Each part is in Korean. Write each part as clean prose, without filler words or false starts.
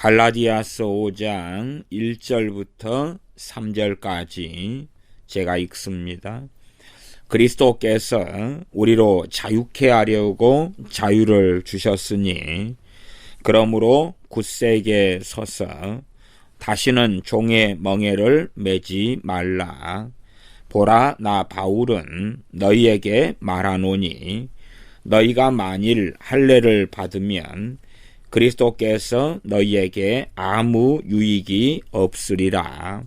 갈라디아서 5장 1절부터 3절까지 제가 읽습니다. 그리스도께서 우리로 자유케 하려고 자유를 주셨으니 그러므로 굳세게 서서 다시는 종의 멍에를 매지 말라. 보라, 나 바울은 너희에게 말하노니 너희가 만일 할례를 받으면 그리스도께서 너희에게 아무 유익이 없으리라.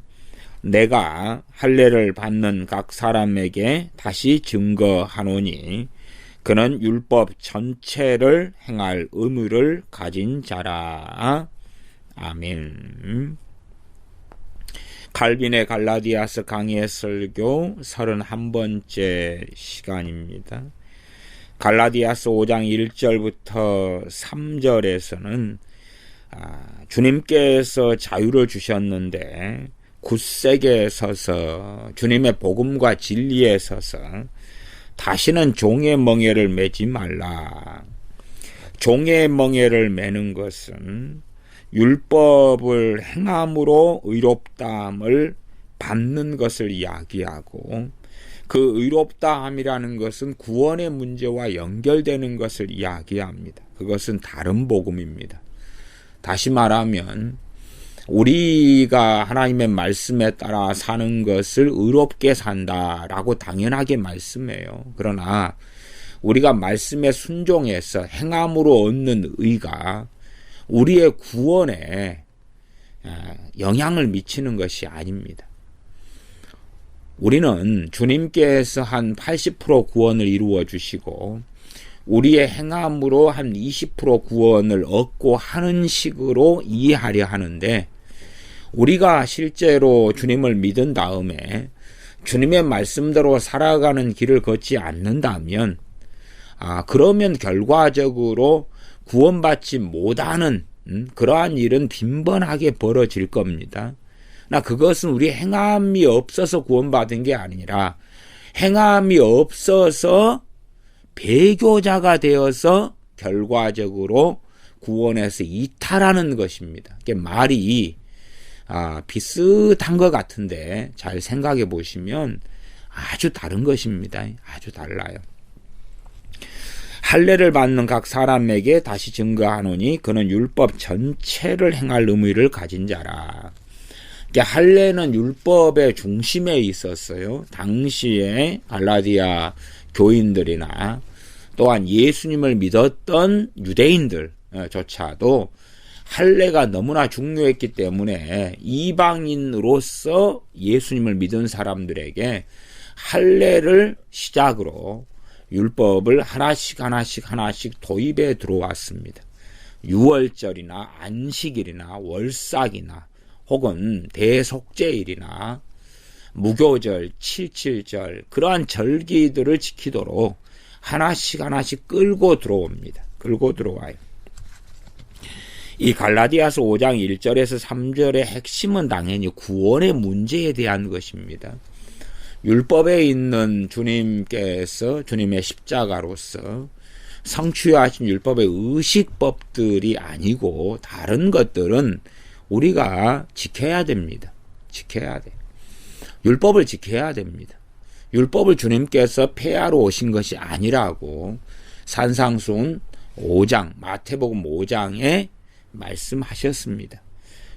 내가 할례를 받는 각 사람에게 다시 증거하노니 그는 율법 전체를 행할 의무를 가진 자라. 아멘. 칼빈의 갈라디아서 강해 설교 31번째 시간입니다. 갈라디아서 5장 1절부터 3절에서는 주님께서 자유를 주셨는데 굳세게 서서 주님의 복음과 진리에 서서 다시는 종의 멍에를 매지 말라. 종의 멍에를 매는 것은 율법을 행함으로 의롭다함을 받는 것을 이야기하고 그 의롭다함이라는 것은 구원의 문제와 연결되는 것을 이야기합니다. 그것은 다른 복음입니다. 다시 말하면 우리가 하나님의 말씀에 따라 사는 것을 의롭게 산다라고 당연하게 말씀해요. 그러나 우리가 말씀에 순종해서 행함으로 얻는 의가 우리의 구원에 영향을 미치는 것이 아닙니다. 우리는 주님께서 한 80% 구원을 이루어 주시고 우리의 행함으로 한 20% 구원을 얻고 하는 식으로 이해하려 하는데 우리가 실제로 주님을 믿은 다음에 주님의 말씀대로 살아가는 길을 걷지 않는다면 그러면 결과적으로 구원받지 못하는 그러한 일은 빈번하게 벌어질 겁니다. 그것은 우리 행함이 없어서 구원받은 게 아니라 행함이 없어서 배교자가 되어서 결과적으로 구원에서 이탈하는 것입니다. 말이 비슷한 것 같은데 잘 생각해 보시면 아주 다른 것입니다. 아주 달라요. 할례를 받는 각 사람에게 다시 증거하노니 그는 율법 전체를 행할 의무를 가진 자라. 할례는 율법의 중심에 있었어요. 당시에 갈라디아 교인들이나 또한 예수님을 믿었던 유대인들조차도 할례가 너무나 중요했기 때문에 이방인으로서 예수님을 믿은 사람들에게 할례를 시작으로 율법을 하나씩 도입해 들어왔습니다. 유월절이나 안식일이나 월삭이나 혹은 대속죄일이나 무교절, 칠칠절 그러한 절기들을 지키도록 하나씩 끌고 들어옵니다. 끌고 들어와요. 이 갈라디아서 5장 1절에서 3절의 핵심은 당연히 구원의 문제에 대한 것입니다. 율법에 있는 주님께서 주님의 십자가로서 성취하신 율법의 의식법들이 아니고 다른 것들은 우리가 지켜야 됩니다. 지켜야 돼. 율법을 지켜야 됩니다. 율법을 주님께서 폐하러 오신 것이 아니라고 산상수훈 5장, 마태복음 5장에 말씀하셨습니다.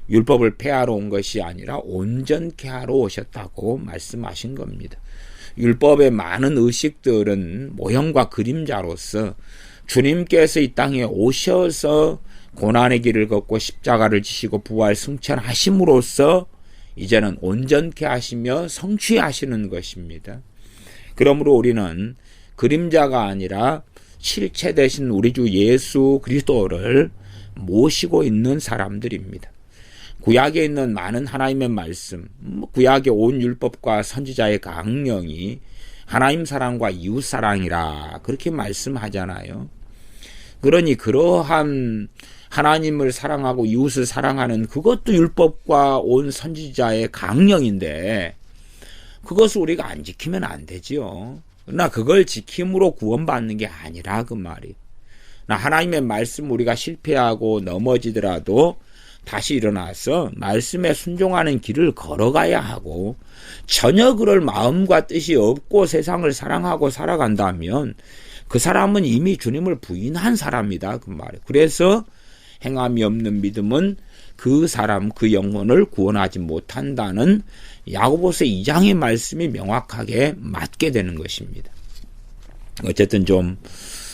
율법을 폐하러 온 것이 아니라 온전케 하러 오셨다고 말씀하신 겁니다. 율법의 많은 의식들은 모형과 그림자로서 주님께서 이 땅에 오셔서 고난의 길을 걷고 십자가를 지시고 부활 승천하심으로써 이제는 온전케 하시며 성취하시는 것입니다. 그러므로 우리는 그림자가 아니라 실체 되신 우리 주 예수 그리스도를 모시고 있는 사람들입니다. 구약에 있는 많은 하나님의 말씀, 구약의 온 율법과 선지자의 강령이 하나님 사랑과 이웃 사랑이라 그렇게 말씀하잖아요. 그러니 그러한 하나님을 사랑하고 이웃을 사랑하는 그것도 율법과 온 선지자의 강령인데 그것을 우리가 안 지키면 안 되지요. 그러나 그걸 지킴으로 구원받는 게 아니라 그 말이. 하나님의 말씀 우리가 실패하고 넘어지더라도 다시 일어나서 말씀에 순종하는 길을 걸어가야 하고, 전혀 그럴 마음과 뜻이 없고 세상을 사랑하고 살아간다면 그 사람은 이미 주님을 부인한 사람이다, 그 말이에요. 그래서 행함이 없는 믿음은 그 사람, 그 영혼을 구원하지 못한다는 야고보서 2장의 말씀이 명확하게 맞게 되는 것입니다. 어쨌든 좀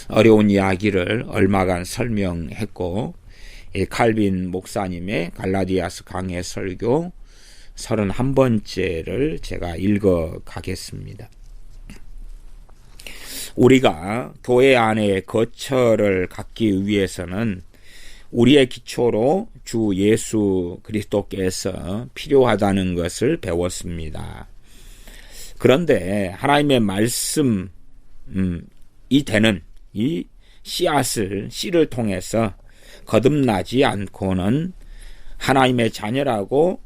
어려운 이야기를 얼마간 설명했고, 칼빈 목사님의 갈라디아서 강해 설교 31번째를 제가 읽어 가겠습니다. 우리가 교회 안에 거처를 갖기 위해서는 우리의 기초로 주 예수 그리스도께서 필요하다는 것을 배웠습니다. 그런데 하나님의 말씀, 이 되는 이 씨를 통해서 거듭나지 않고는 하나님의 자녀라고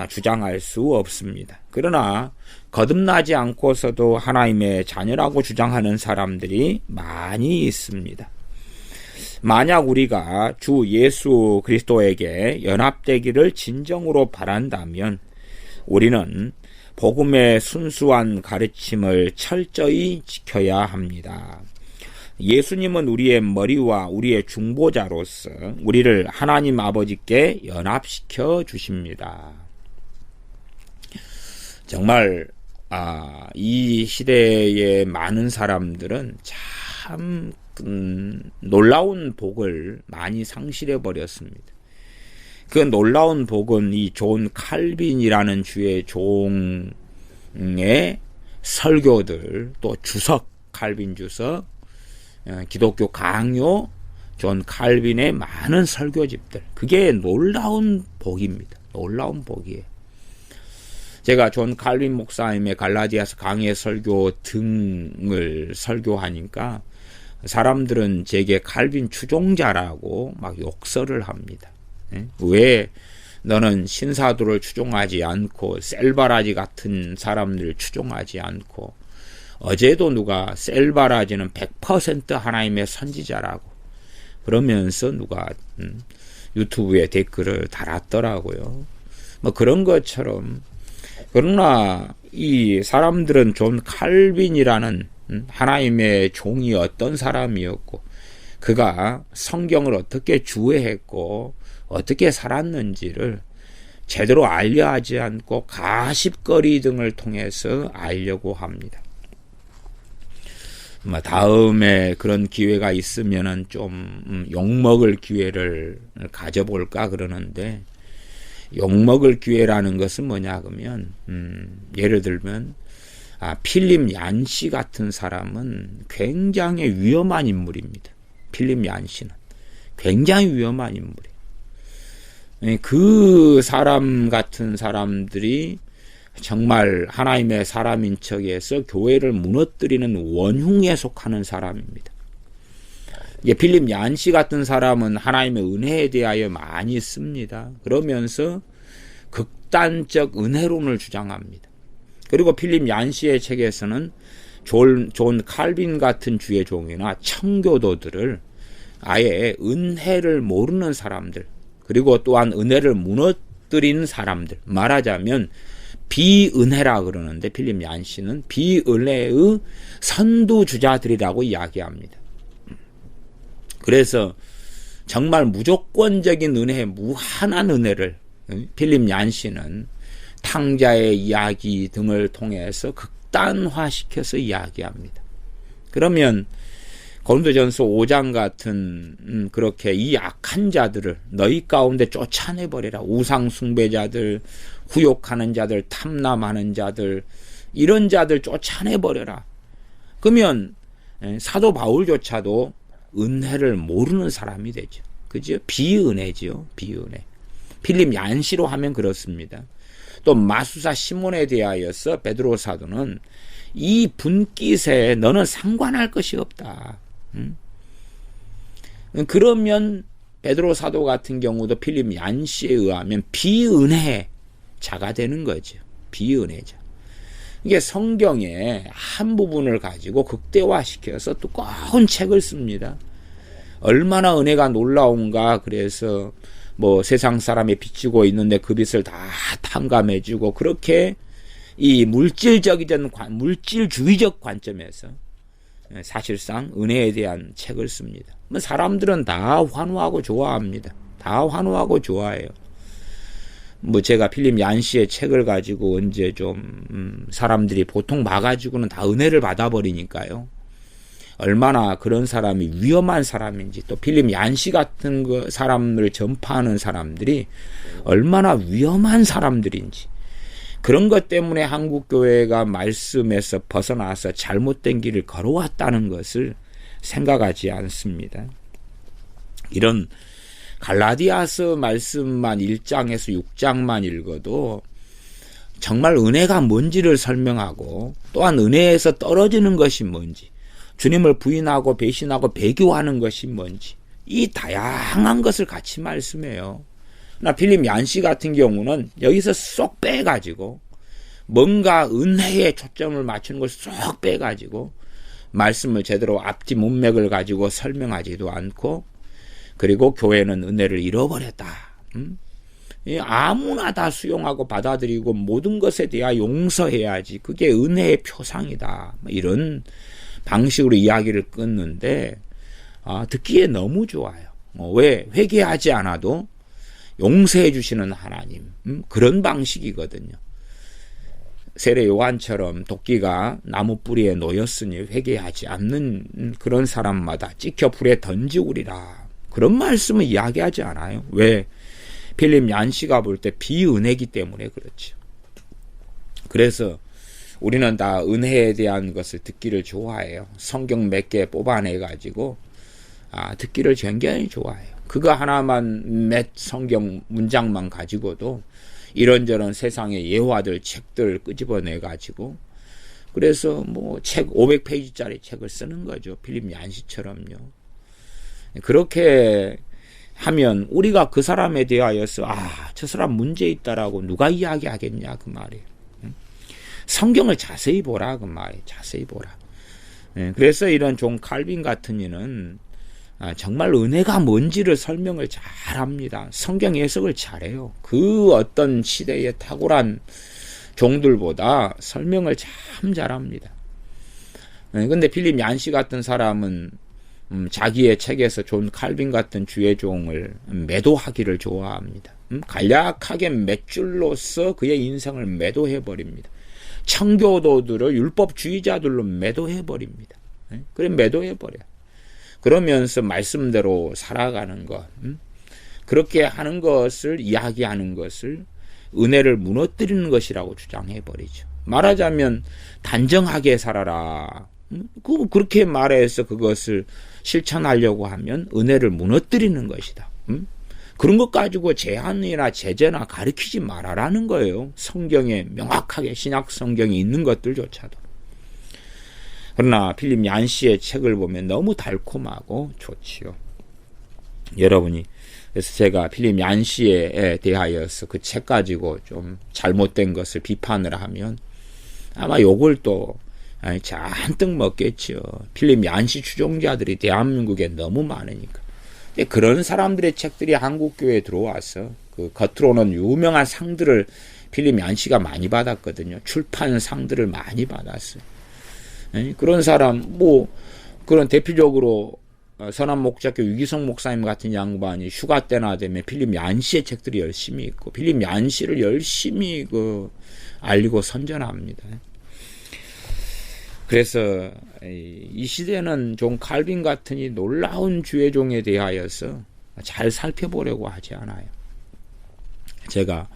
주장할 수 없습니다. 그러나 거듭나지 않고서도 하나님의 자녀라고 주장하는 사람들이 많이 있습니다. 만약 우리가 주 예수 그리스도에게 연합되기를 진정으로 바란다면 우리는 복음의 순수한 가르침을 철저히 지켜야 합니다. 예수님은 우리의 머리와 우리의 중보자로서 우리를 하나님 아버지께 연합시켜 주십니다. 정말 이 시대의 많은 사람들은 참 놀라운 복을 많이 상실해 버렸습니다. 그 놀라운 복은 이 존 칼빈이라는 주의 종의 설교들, 또 주석, 칼빈 주석, 기독교 강요, 존 칼빈의 많은 설교집들, 그게 놀라운 복입니다. 놀라운 복이에요. 제가 존 칼빈 목사님의 갈라디아서 강해 설교 등을 설교하니까 사람들은 제게 칼빈 추종자라고 막 욕설을 합니다. 왜 너는 신사도를 추종하지 않고 셀바라지 같은 사람들을 추종하지 않고, 어제도 누가 셀바라지는 100% 하나님의 선지자라고 그러면서 누가 유튜브에 댓글을 달았더라고요. 뭐 그런 것처럼. 그러나 이 사람들은 존 칼빈이라는 하나님의 종이 어떤 사람이었고, 그가 성경을 어떻게 주해했고 어떻게 살았는지를 제대로 알려 하지 않고 가십거리 등을 통해서 알려고 합니다. 다음에 그런 기회가 있으면은 좀 욕먹을 기회를 가져볼까 그러는데, 욕먹을 기회라는 것은 뭐냐 그러면 예를 들면 필립 얀시 같은 사람은 굉장히 위험한 인물입니다. 필립 얀시는 굉장히 위험한 인물이에요. 그 사람 같은 사람들이 정말 하나님의 사람인 척해서 교회를 무너뜨리는 원흉에 속하는 사람입니다. 필립 얀시 같은 사람은 하나님의 은혜에 대하여 많이 씁니다. 그러면서 극단적 은혜론을 주장합니다. 그리고 필립 얀시의 책에서는 존 칼빈 같은 주의 종이나 청교도들을 아예 은혜를 모르는 사람들, 그리고 또한 은혜를 무너뜨리는 사람들, 말하자면 비은혜라 그러는데 필립 얀시는 비은혜의 선두주자들이라고 이야기합니다. 그래서 정말 무조건적인 은혜, 무한한 은혜를 필립 얀시는 탕자의 이야기 등을 통해서 극단화시켜서 이야기합니다. 그러면 고린도전서 5장 같은 그렇게 이 악한 자들을 너희 가운데 쫓아내버려라. 우상 숭배자들, 후욕하는 자들, 탐남하는 자들, 이런 자들 쫓아내버려라. 그러면 사도 바울조차도 은혜를 모르는 사람이 되죠. 그죠? 비은혜죠. 비은혜. 필립 얀시로 하면 그렇습니다. 또 마수사 시몬에 대하여서 베드로 사도는 이 분깃에 너는 상관할 것이 없다. 그러면 베드로 사도 같은 경우도 필립 얀시에 의하면 비은혜자가 되는 거죠. 비은혜자. 이게 성경의 한 부분을 가지고 극대화시켜서 두꺼운 책을 씁니다. 얼마나 은혜가 놀라운가. 그래서 뭐 세상 사람이 비치고 있는데 그 빛을 다 탕감해주고, 그렇게 이 물질주의적 관점에서 사실상 은혜에 대한 책을 씁니다. 사람들은 다 환호하고 좋아합니다. 다 환호하고 좋아해요. 뭐 제가 필립 얀시의 책을 가지고 언제 좀 사람들이 보통 봐가지고는 다 은혜를 받아버리니까요. 얼마나 그런 사람이 위험한 사람인지, 또 필립 얀시 같은 사람을 전파하는 사람들이 얼마나 위험한 사람들인지, 그런 것 때문에 한국교회가 말씀에서 벗어나서 잘못된 길을 걸어왔다는 것을 생각하지 않습니다. 이런 갈라디아서 말씀만 1장에서 6장만 읽어도 정말 은혜가 뭔지를 설명하고, 또한 은혜에서 떨어지는 것이 뭔지, 주님을 부인하고 배신하고 배교하는 것이 뭔지, 이 다양한 것을 같이 말씀해요. 필립 얀시 같은 경우는 여기서 쏙 빼가지고 뭔가 은혜에 초점을 맞추는 걸 쏙 빼가지고 말씀을 제대로 앞뒤 문맥을 가지고 설명하지도 않고, 그리고 교회는 은혜를 잃어버렸다. 아무나 다 수용하고 받아들이고 모든 것에 대하여 용서해야지, 그게 은혜의 표상이다, 이런 방식으로 이야기를 끊는데, 듣기에 너무 좋아요. 왜? 회개하지 않아도 용서해 주시는 하나님, 그런 방식이거든요. 세례 요한처럼 도끼가 나무 뿌리에 놓였으니 회개하지 않는 그런 사람마다 찍혀 불에 던지우리라, 그런 말씀을 이야기하지 않아요. 왜? 필립 얀시가 볼 때 비은혜이기 때문에 그렇죠. 그래서 우리는 다 은혜에 대한 것을 듣기를 좋아해요. 성경 몇 개 뽑아내가지고 듣기를 굉장히 좋아해요. 그거 하나만, 몇 성경 문장만 가지고도 이런저런 세상의 예화들, 책들 끄집어내가지고, 그래서 뭐 책 500페이지짜리 책을 쓰는 거죠. 필립 얀시처럼요. 그렇게 하면 우리가 그 사람에 대하여서 저 사람 문제 있다라고 누가 이야기하겠냐, 그 말이에요. 성경을 자세히 보라, 그 말이에요. 자세히 보라. 그래서 이런 존 칼빈 같은 이는 정말 은혜가 뭔지를 설명을 잘합니다. 성경 해석을 잘해요. 그 어떤 시대의 탁월한 종들보다 설명을 참 잘합니다. 근데 필립 얀시 같은 사람은 자기의 책에서 존 칼빈 같은 주의 종을 매도하기를 좋아합니다. 간략하게 몇 줄로서 그의 인생을 매도해버립니다. 청교도들을 율법주의자들로 매도해버립니다. 그래, 매도해버려. 그러면서 말씀대로 살아가는 것, 그렇게 하는 것을, 이야기하는 것을 은혜를 무너뜨리는 것이라고 주장해버리죠. 말하자면 단정하게 살아라, 그렇게 말해서 그것을 실천하려고 하면 은혜를 무너뜨리는 것이다. 그런 것 가지고 제한이나 제재나 가르치지 말아라는 거예요. 성경에 명확하게, 신약 성경에 있는 것들조차도. 그러나 필립 얀시의 책을 보면 너무 달콤하고 좋지요. 여러분이, 그래서 제가 필립 얀시에 대하여서 그 책 가지고 좀 잘못된 것을 비판을 하면 아마 욕을 또 잔뜩 먹겠죠. 필립 얀시 추종자들이 대한민국에 너무 많으니까. 근데 그런 사람들의 책들이 한국교회에 들어와서 그 겉으로는 유명한 상들을 필립 얀시가 많이 받았거든요. 출판상들을 많이 받았어요. 그런 사람, 그런 대표적으로 선한 목자교 유기성 목사님 같은 양반이 휴가 때나 되면 필립 얀시의 책들이 열심히 있고, 필립 얀시를 열심히 알리고 선전합니다. 그래서 이 시대는 존 칼빈 같은 이 놀라운 주의 종에 대하여서 잘 살펴보려고 하지 않아요. 제가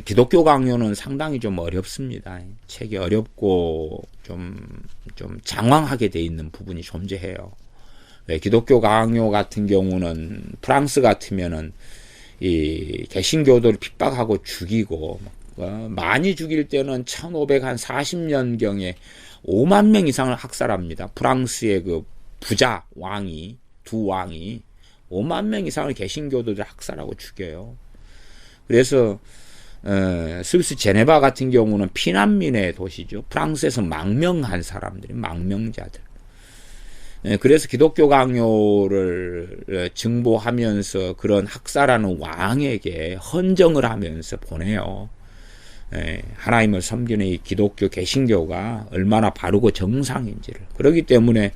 기독교 강요는 상당히 좀 어렵습니다. 책이 어렵고 좀 장황하게 돼 있는 부분이 존재해요. 기독교 강요 같은 경우는 프랑스 같으면은 이 개신교도를 핍박하고 죽이고, 많이 죽일 때는 1540년경에 5만 명 이상을 학살합니다. 프랑스의 그 부자 왕이, 두 왕이 5만 명 이상을 개신교도들 학살하고 죽여요. 그래서 스위스 제네바 같은 경우는 피난민의 도시죠. 프랑스에서 망명한 사람들이, 망명자들. 그래서 기독교 강요를 증보하면서 그런 학살하는 왕에게 헌정을 하면서 보내요. 하나님을 섬기는 이 기독교 개신교가 얼마나 바르고 정상인지를. 그렇기 때문에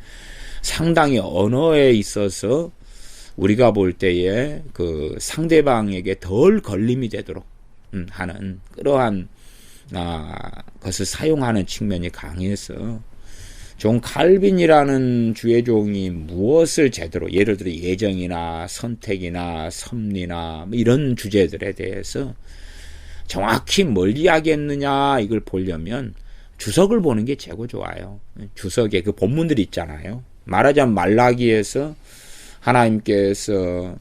상당히 언어에 있어서 우리가 볼 때에 그 상대방에게 덜 걸림이 되도록 하는 그러한 것을 사용하는 측면이 강해서 존 칼빈이라는 주의종이 무엇을 제대로, 예를 들어 예정이나 선택이나 섭리나 이런 주제들에 대해서 정확히 뭘 이야기했느냐 이걸 보려면 주석을 보는 게 최고 좋아요. 주석에 그 본문들이 있잖아요. 말하자면 말라기에서 하나님께서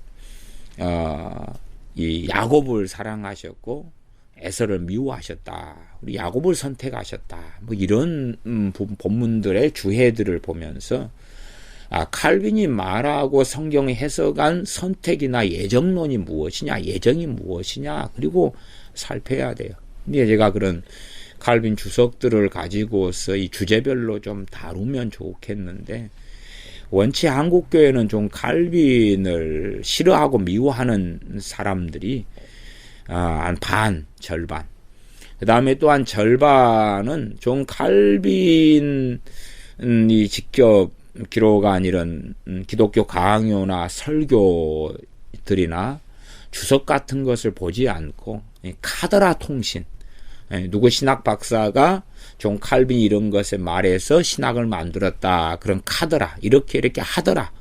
이 야곱을 사랑하셨고 에서를 미워하셨다. 우리 야곱을 선택하셨다. 뭐 이런 본문들의 주해들을 보면서 칼빈이 말하고 성경에 해석한 선택이나 예정론이 무엇이냐, 예정이 무엇이냐, 그리고 살펴야 돼요. 근데 제가 그런 칼빈 주석들을 가지고서 이 주제별로 좀 다루면 좋겠는데, 원체 한국교회는 좀 칼빈을 싫어하고 미워하는 사람들이 한 반, 절반. 그 다음에 또 한 절반은 존 칼빈이 직접 기록한 이런 기독교 강요나 설교들이나 주석 같은 것을 보지 않고 카더라 통신, 누구 신학 박사가 존 칼빈이 이런 것에 말해서 신학을 만들었다. 그런 카더라, 이렇게 하더라.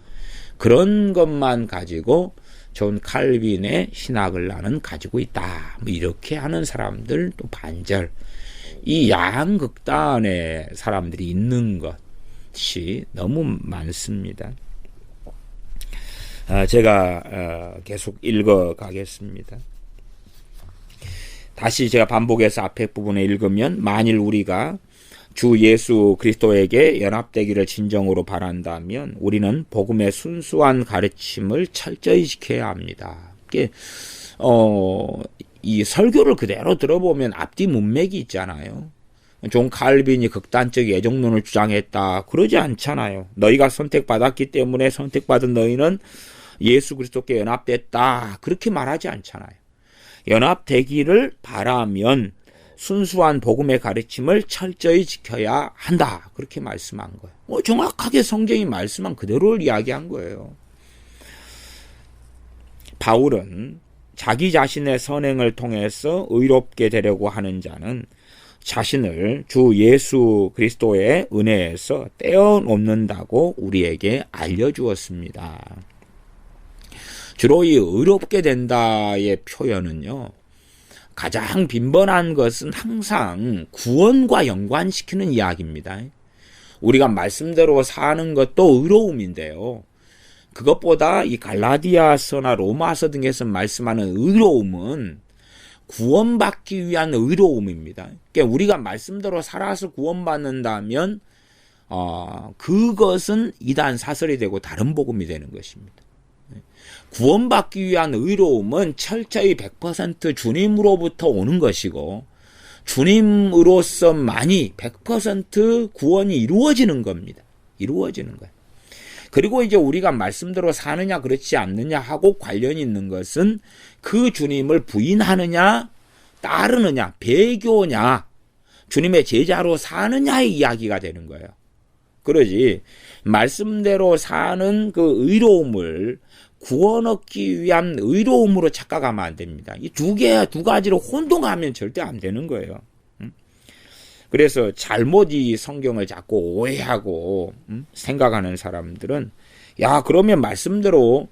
그런 것만 가지고 존 칼빈의 신학을 나는 가지고 있다. 뭐 이렇게 하는 사람들 또 반절. 이 양극단의 사람들이 있는 것이 너무 많습니다. 제가 계속 읽어 가겠습니다. 다시 제가 반복해서 앞에 부분에 읽으면, 만일 우리가 주 예수 그리스도에게 연합되기를 진정으로 바란다면 우리는 복음의 순수한 가르침을 철저히 지켜야 합니다. 이 설교를 그대로 들어보면 앞뒤 문맥이 있잖아요. 존 칼빈이 극단적 예정론을 주장했다, 그러지 않잖아요. 너희가 선택받았기 때문에 선택받은 너희는 예수 그리스도께 연합됐다, 그렇게 말하지 않잖아요. 연합되기를 바라면 순수한 복음의 가르침을 철저히 지켜야 한다, 그렇게 말씀한 거예요. 정확하게 성경이 말씀한 그대로를 이야기한 거예요. 바울은 자기 자신의 선행을 통해서 의롭게 되려고 하는 자는 자신을 주 예수 그리스도의 은혜에서 떼어놓는다고 우리에게 알려주었습니다. 주로 이 의롭게 된다의 표현은요, 가장 빈번한 것은 항상 구원과 연관시키는 이야기입니다. 우리가 말씀대로 사는 것도 의로움인데요, 그것보다 이 갈라디아서나 로마서 등에서 말씀하는 의로움은 구원받기 위한 의로움입니다. 그러니까 우리가 말씀대로 살아서 구원받는다면 그것은 이단 사설이 되고 다른 복음이 되는 것입니다. 구원받기 위한 의로움은 철저히 100% 주님으로부터 오는 것이고, 주님으로서만이 100% 구원이 이루어지는 겁니다. 이루어지는 거예요. 그리고 이제 우리가 말씀대로 사느냐 그렇지 않느냐 하고 관련이 있는 것은 그 주님을 부인하느냐 따르느냐 배교냐 주님의 제자로 사느냐의 이야기가 되는 거예요. 그러지 말씀대로 사는 그 의로움을 구원 얻기 위한 의로움으로 착각하면 안 됩니다. 이 두 가지로 혼동하면 절대 안 되는 거예요. 그래서 잘못 이 성경을 자꾸 오해하고 생각하는 사람들은, 야, 그러면 말씀대로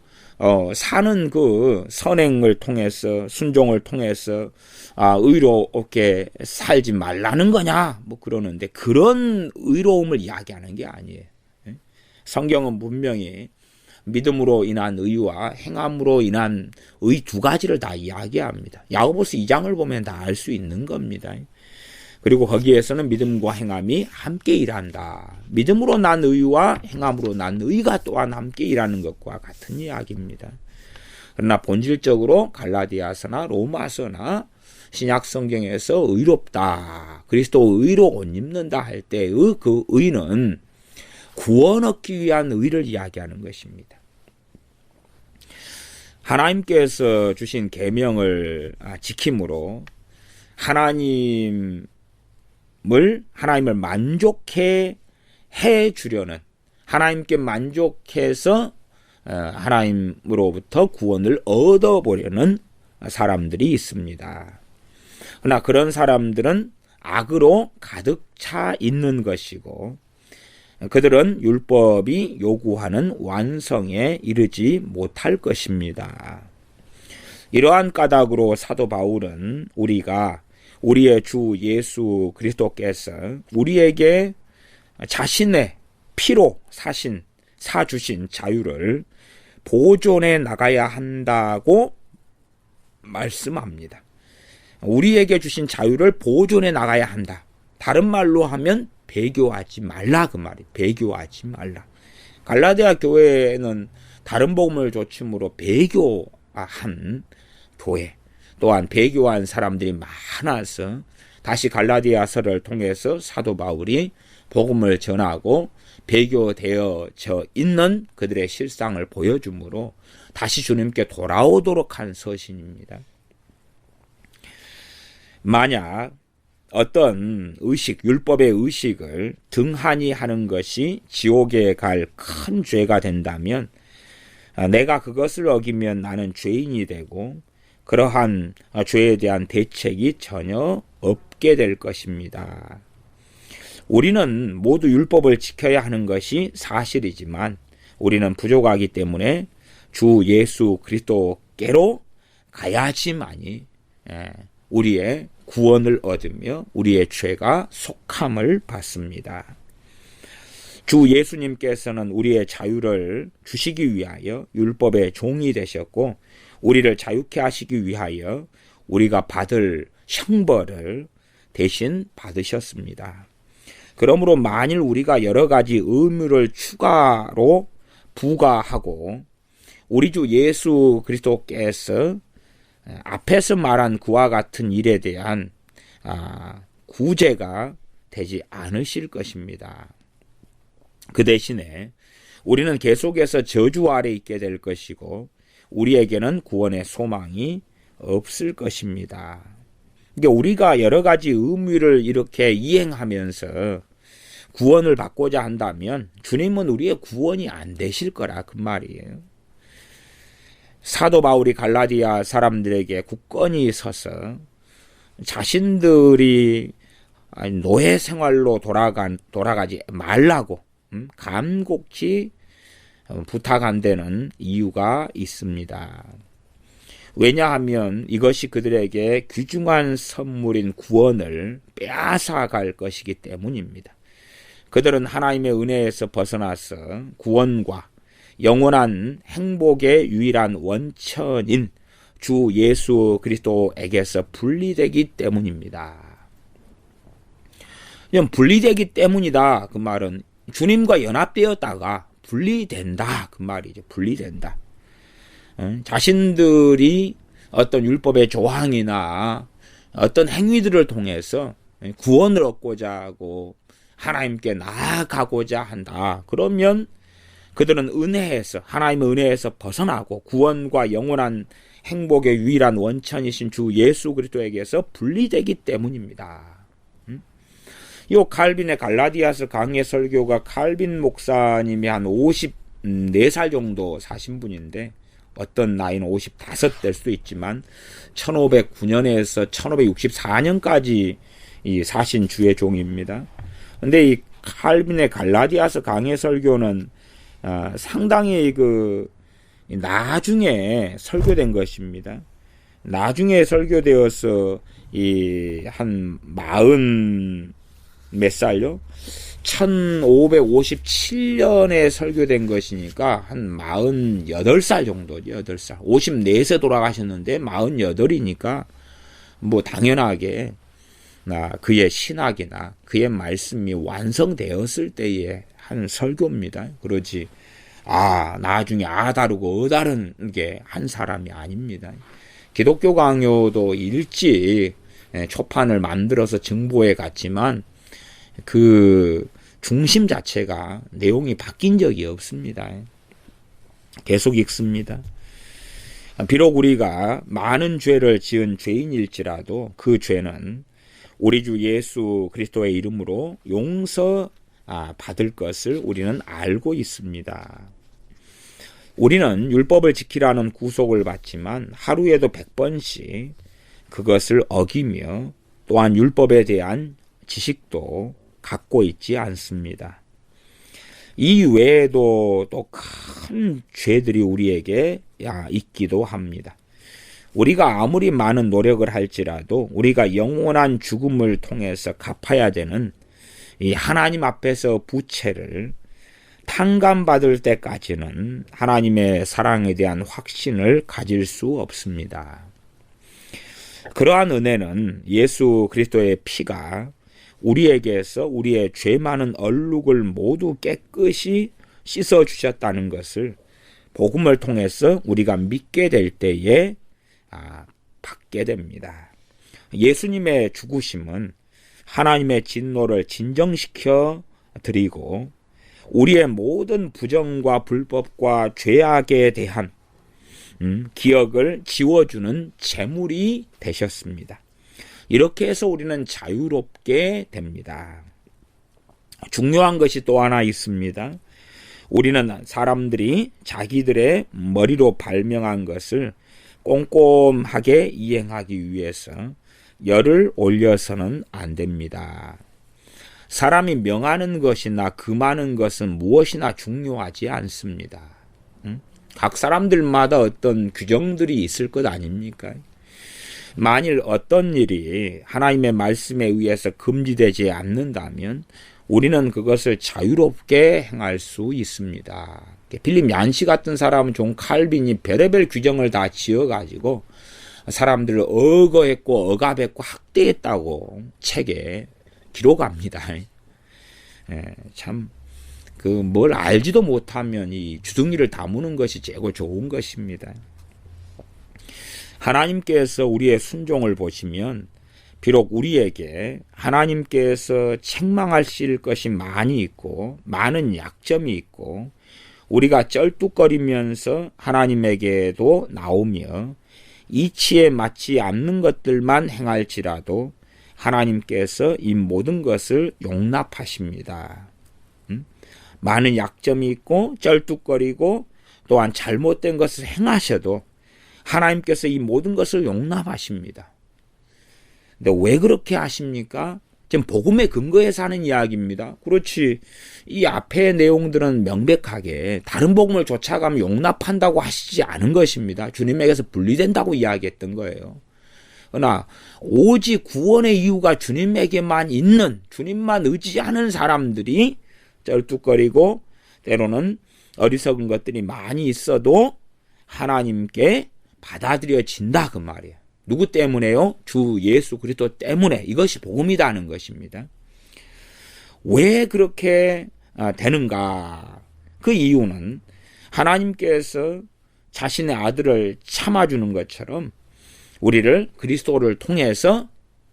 사는 그 선행을 통해서, 순종을 통해서 의롭게 살지 말라는 거냐 뭐 그러는데, 그런 의로움을 이야기하는 게 아니에요. 성경은 분명히 믿음으로 인한 의와 행함으로 인한 의 두 가지를 다 이야기합니다. 야고보서 2장을 보면 다 알 수 있는 겁니다. 그리고 거기에서는 믿음과 행함이 함께 일한다. 믿음으로 난 의와 행함으로 난 의가 또한 함께 일하는 것과 같은 이야기입니다. 그러나 본질적으로 갈라디아서나 로마서나 신약 성경에서 의롭다, 그리스도 의로 옷 입는다 할 때의 그 의는 구원 얻기 위한 의를 이야기하는 것입니다. 하나님께서 주신 계명을 지킴으로 하나님을 만족해 해 주려는, 하나님께 만족해서 하나님으로부터 구원을 얻어보려는 사람들이 있습니다. 그러나 그런 사람들은 악으로 가득 차 있는 것이고, 그들은 율법이 요구하는 완성에 이르지 못할 것입니다. 이러한 까닭으로 사도 바울은 우리가 우리의 주 예수 그리스도께서 우리에게 자신의 피로 사주신 자유를 보존해 나가야 한다고 말씀합니다. 우리에게 주신 자유를 보존해 나가야 한다. 다른 말로 하면 배교하지 말라, 그 말이. 배교하지 말라. 갈라디아 교회는 다른 복음을 조침으로 배교한 교회, 또한 배교한 사람들이 많아서 다시 갈라디아서를 통해서 사도 바울이 복음을 전하고 배교되어져 있는 그들의 실상을 보여주므로 다시 주님께 돌아오도록 한 서신입니다. 만약 어떤 의식, 율법의 의식을 등한히 하는 것이 지옥에 갈 큰 죄가 된다면 내가 그것을 어기면 나는 죄인이 되고 그러한 죄에 대한 대책이 전혀 없게 될 것입니다. 우리는 모두 율법을 지켜야 하는 것이 사실이지만 우리는 부족하기 때문에 주 예수 그리스도께로 가야지만이 우리의 구원을 얻으며 우리의 죄가 속함을 받습니다. 주 예수님께서는 우리의 자유를 주시기 위하여 율법의 종이 되셨고 우리를 자유케 하시기 위하여 우리가 받을 형벌을 대신 받으셨습니다. 그러므로 만일 우리가 여러 가지 의무를 추가로 부과하고 우리 주 예수 그리스도께서 앞에서 말한 그와 같은 일에 대한 구제가 되지 않으실 것입니다. 그 대신에 우리는 계속해서 저주 아래 있게 될 것이고 우리에게는 구원의 소망이 없을 것입니다. 그러니까 우리가 여러 가지 의무를 이렇게 이행하면서 구원을 받고자 한다면 주님은 우리의 구원이 안 되실 거라 그 말이에요. 사도 바울이 갈라디아 사람들에게 굳건히 서서 자신들이 노예 생활로 돌아가지 말라고 간곡히 부탁한 데는 이유가 있습니다. 왜냐하면 이것이 그들에게 귀중한 선물인 구원을 빼앗아갈 것이기 때문입니다. 그들은 하나님의 은혜에서 벗어나서 구원과 영원한 행복의 유일한 원천인 주 예수 그리스도에게서 분리되기 때문입니다. 분리되기 때문이다. 그 말은 주님과 연합되었다가 분리된다. 그 말이죠. 분리된다. 자신들이 어떤 율법의 조항이나 어떤 행위들을 통해서 구원을 얻고자 하고 하나님께 나아가고자 한다. 그러면 그들은 은혜에서, 하나님의 은혜에서 벗어나고 구원과 영원한 행복의 유일한 원천이신 주 예수 그리스도에게서 분리되기 때문입니다. 이 칼빈의 갈라디아서 강해 설교가 칼빈 목사님이 한 54살 정도 사신 분인데 어떤 나이는 55 될 수도 있지만 1509년에서 1564년까지 사신 주의 종입니다. 근데 이 칼빈의 갈라디아서 강해 설교는 상당히 나중에 설교된 것입니다. 나중에 설교되어서 한 40 몇 살요? 1557년에 설교된 것이니까 한 48살 정도죠. 8살. 54세 돌아가셨는데 48이니까 뭐 당연하게 그의 신학이나 그의 말씀이 완성되었을 때에 한 설교입니다. 그러지 나중에 다르고 다른 게 한 사람이 아닙니다. 기독교 강요도 일찍 초판을 만들어서 증보해 갔지만 그 중심 자체가 내용이 바뀐 적이 없습니다. 계속 읽습니다. 비록 우리가 많은 죄를 지은 죄인일지라도 그 죄는 우리 주 예수 그리스도의 이름으로 용서 받을 것을 우리는 알고 있습니다. 우리는 율법을 지키라는 구속을 받지만 하루에도 100번씩 그것을 어기며 또한 율법에 대한 지식도 갖고 있지 않습니다. 이 외에도 또 큰 죄들이 우리에게 있기도 합니다. 우리가 아무리 많은 노력을 할지라도 우리가 영원한 죽음을 통해서 갚아야 되는 이 하나님 앞에서 부채를 탕감받을 때까지는 하나님의 사랑에 대한 확신을 가질 수 없습니다. 그러한 은혜는 예수 그리스도의 피가 우리에게서 우리의 죄 많은 얼룩을 모두 깨끗이 씻어주셨다는 것을 복음을 통해서 우리가 믿게 될 때에 받게 됩니다. 예수님의 죽으심은 하나님의 진노를 진정시켜 드리고 우리의 모든 부정과 불법과 죄악에 대한 기억을 지워주는 제물이 되셨습니다. 이렇게 해서 우리는 자유롭게 됩니다. 중요한 것이 또 하나 있습니다. 우리는 사람들이 자기들의 머리로 발명한 것을 꼼꼼하게 이행하기 위해서 열을 올려서는 안 됩니다. 사람이 명하는 것이나 금하는 것은 무엇이나 중요하지 않습니다. 각 사람들마다 어떤 규정들이 있을 것 아닙니까? 만일 어떤 일이 하나님의 말씀에 의해서 금지되지 않는다면 우리는 그것을 자유롭게 행할 수 있습니다. 빌립 얀시 같은 사람은 존 칼빈이 별의별 규정을 다 지어가지고 사람들을 억어했고 억압했고 학대했다고 책에 기록합니다. 참 뭘 알지도 못하면 이 주둥이를 다무는 것이 최고 좋은 것입니다. 하나님께서 우리의 순종을 보시면 비록 우리에게 하나님께서 책망하실 것이 많이 있고 많은 약점이 있고 우리가 쩔뚝거리면서 하나님에게도 나오며 이치에 맞지 않는 것들만 행할지라도 하나님께서 이 모든 것을 용납하십니다. 많은 약점이 있고 쩔뚝거리고 또한 잘못된 것을 행하셔도 하나님께서 이 모든 것을 용납하십니다. 근데 왜 그렇게 하십니까? 지금 복음의 근거에서 하는 이야기입니다. 그렇지. 이 앞의 내용들은 명백하게 다른 복음을 쫓아가면 용납한다고 하시지 않은 것입니다. 주님에게서 분리된다고 이야기했던 거예요. 그러나 오직 구원의 이유가 주님에게만 있는, 주님만 의지하는 사람들이 쩔뚝거리고 때로는 어리석은 것들이 많이 있어도 하나님께 받아들여진다 그 말이에요. 누구 때문에요? 주 예수 그리스도 때문에. 이것이 복음이라는 것입니다. 왜 그렇게 되는가? 그 이유는 하나님께서 자신의 아들을 참아주는 것처럼 우리를 그리스도를 통해서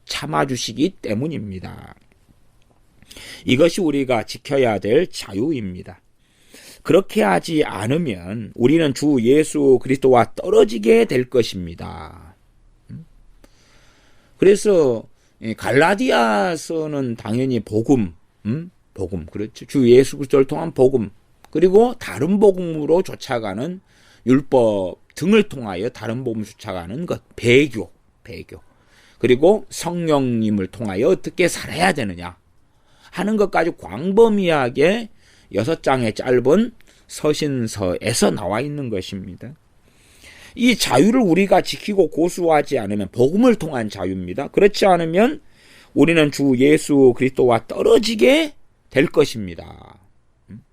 참아주시기 때문입니다. 이것이 우리가 지켜야 될 자유입니다. 그렇게 하지 않으면 우리는 주 예수 그리스도와 떨어지게 될 것입니다. 그래서 갈라디아서는 당연히 복음, 그렇죠. 주 예수 그리스도를 통한 복음, 그리고 다른 복음으로 쫓아가는 율법 등을 통하여 다른 복음을 쫓아가는 것, 배교, 그리고 성령님을 통하여 어떻게 살아야 되느냐 하는 것까지 광범위하게 6장의 짧은 서신서에서 나와 있는 것입니다. 이 자유를 우리가 지키고 고수하지 않으면 복음을 통한 자유입니다. 그렇지 않으면 우리는 주 예수 그리스도와 떨어지게 될 것입니다.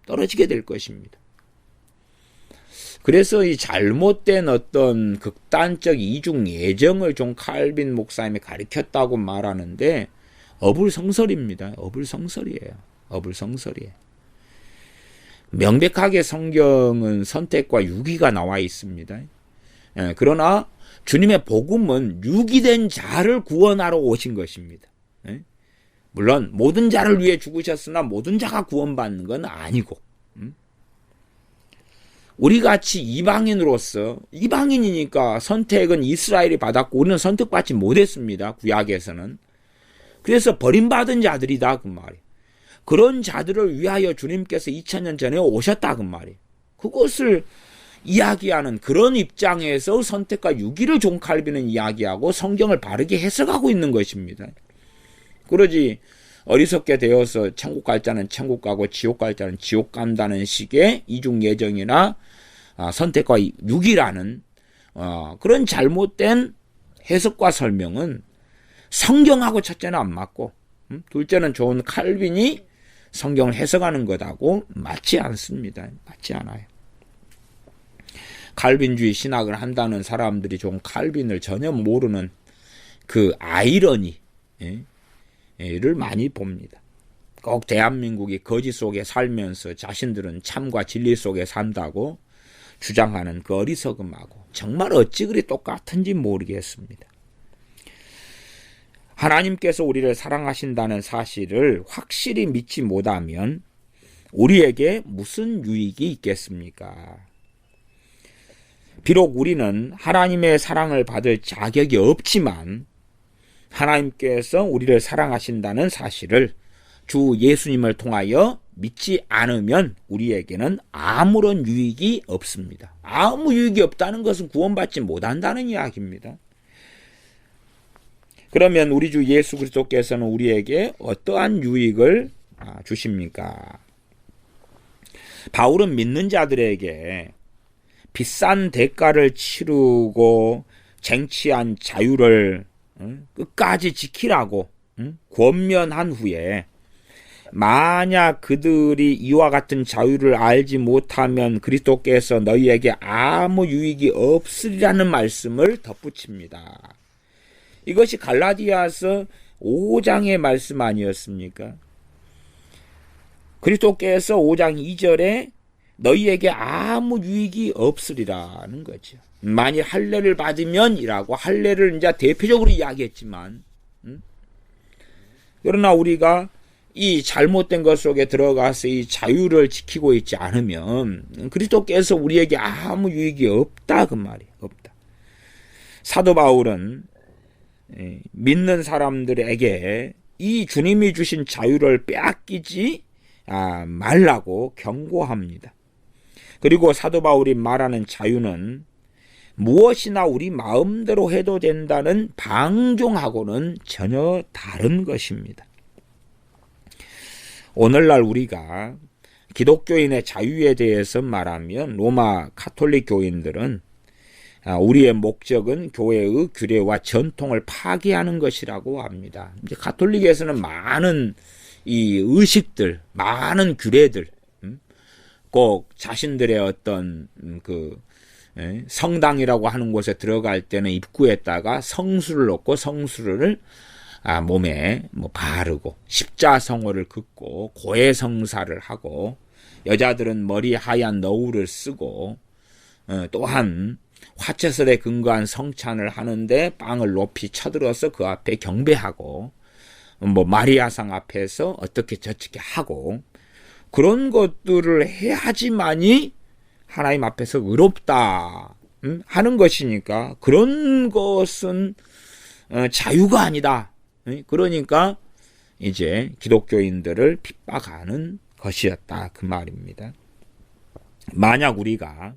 떨어지게 될 것입니다. 그래서 이 잘못된 어떤 극단적 이중 예정을 존 칼빈 목사님이 가르쳤다고 말하는데 어불성설입니다. 어불성설이에요. 명백하게 성경은 선택과 유기가 나와 있습니다. 그러나 주님의 복음은 유기된 자를 구원하러 오신 것입니다. 물론 모든 자를 위해 죽으셨으나 모든 자가 구원받는 건 아니고, 우리 같이 이방인으로서, 이방인이니까 선택은 이스라엘이 받았고 우리는 선택받지 못했습니다. 구약에서는. 그래서 버림받은 자들이다 그 말이에요. 그런 자들을 위하여 주님께서 2000년 전에 오셨다 그 말이에요. 그것을 이야기하는 그런 입장에서 선택과 유기를 존 칼빈은 이야기하고 성경을 바르게 해석하고 있는 것입니다. 그러지 어리석게 되어서 천국 갈 자는 천국 가고 지옥 갈 자는 지옥 간다는 식의 이중 예정이나 선택과 유기라는 그런 잘못된 해석과 설명은 성경하고 첫째는 안 맞고, 둘째는 좋은 칼빈이 성경을 해석하는 것하고 맞지 않습니다. 맞지 않아요. 칼빈주의 신학을 한다는 사람들이 좀 칼빈을 전혀 모르는 그 아이러니를 많이 봅니다. 꼭 대한민국이 거짓 속에 살면서 자신들은 참과 진리 속에 산다고 주장하는 그 어리석음하고 정말 어찌 그리 똑같은지 모르겠습니다. 하나님께서 우리를 사랑하신다는 사실을 확실히 믿지 못하면 우리에게 무슨 유익이 있겠습니까? 비록 우리는 하나님의 사랑을 받을 자격이 없지만 하나님께서 우리를 사랑하신다는 사실을 주 예수님을 통하여 믿지 않으면 우리에게는 아무런 유익이 없습니다. 아무 유익이 없다는 것은 구원받지 못한다는 이야기입니다. 그러면 우리 주 예수 그리스도께서는 우리에게 어떠한 유익을 주십니까? 바울은 믿는 자들에게 비싼 대가를 치르고 쟁취한 자유를 끝까지 지키라고 권면한 후에 만약 그들이 이와 같은 자유를 알지 못하면 그리스도께서 너희에게 아무 유익이 없으리라는 말씀을 덧붙입니다. 이것이 갈라디아서 5장의 말씀 아니었습니까? 그리스도께서 5장 2절에 너희에게 아무 유익이 없으리라는 거죠. 만일 할례를 받으면이라고 할례를 이제 대표적으로 이야기했지만, 그러나 우리가 이 잘못된 것 속에 들어가서 이 자유를 지키고 있지 않으면 그리스도께서 우리에게 아무 유익이 없다 그 말이에요. 없다. 사도 바울은 믿는 사람들에게 이 주님이 주신 자유를 빼앗기지 말라고 경고합니다. 그리고 사도 바울이 말하는 자유는 무엇이나 우리 마음대로 해도 된다는 방종하고는 전혀 다른 것입니다. 오늘날 우리가 기독교인의 자유에 대해서 말하면 로마 가톨릭 교인들은 우리의 목적은 교회의 규례와 전통을 파괴하는 것이라고 합니다. 이제 가톨릭에서는 많은 이 의식들, 많은 규례들, 꼭 자신들의 어떤 성당이라고 하는 곳에 들어갈 때는 입구에다가 성수를 놓고 성수를 몸에 바르고 십자성호를 긋고 고해성사를 하고 여자들은 머리 하얀 너울을 쓰고 또한 화채설에 근거한 성찬을 하는데 빵을 높이 쳐들어서 그 앞에 경배하고 마리아상 앞에서 어떻게 저렇게 하고 그런 것들을 해야지만이 하나님 앞에서 의롭다 하는 것이니까 그런 것은 자유가 아니다. 그러니까 이제 기독교인들을 핍박하는 것이었다 그 말입니다. 만약 우리가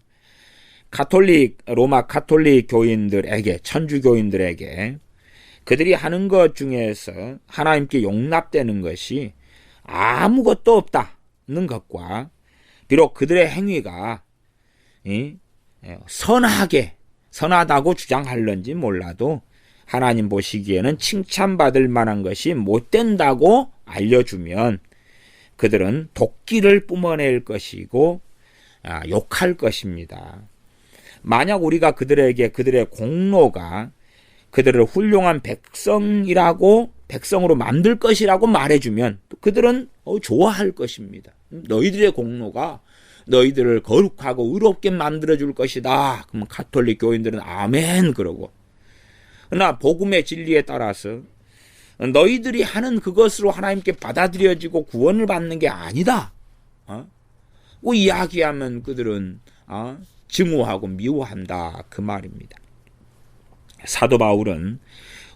로마 가톨릭 교인들에게 천주교인들에게 그들이 하는 것 중에서 하나님께 용납되는 것이 아무것도 없다는 것과 비록 그들의 행위가 선하다고 주장할런지 몰라도 하나님 보시기에는 칭찬받을 만한 것이 못된다고 알려주면 그들은 도끼를 뿜어낼 것이고 욕할 것입니다. 만약 우리가 그들에게 그들의 공로가 그들을 훌륭한 백성으로 만들 것이라고 말해주면 그들은 좋아할 것입니다. 너희들의 공로가 너희들을 거룩하고 의롭게 만들어줄 것이다. 그러면 가톨릭 교인들은 아멘 그러고, 그러나 복음의 진리에 따라서 너희들이 하는 그것으로 하나님께 받아들여지고 구원을 받는 게 아니다. 이야기하면 그들은 증오하고 미워한다, 그 말입니다. 사도 바울은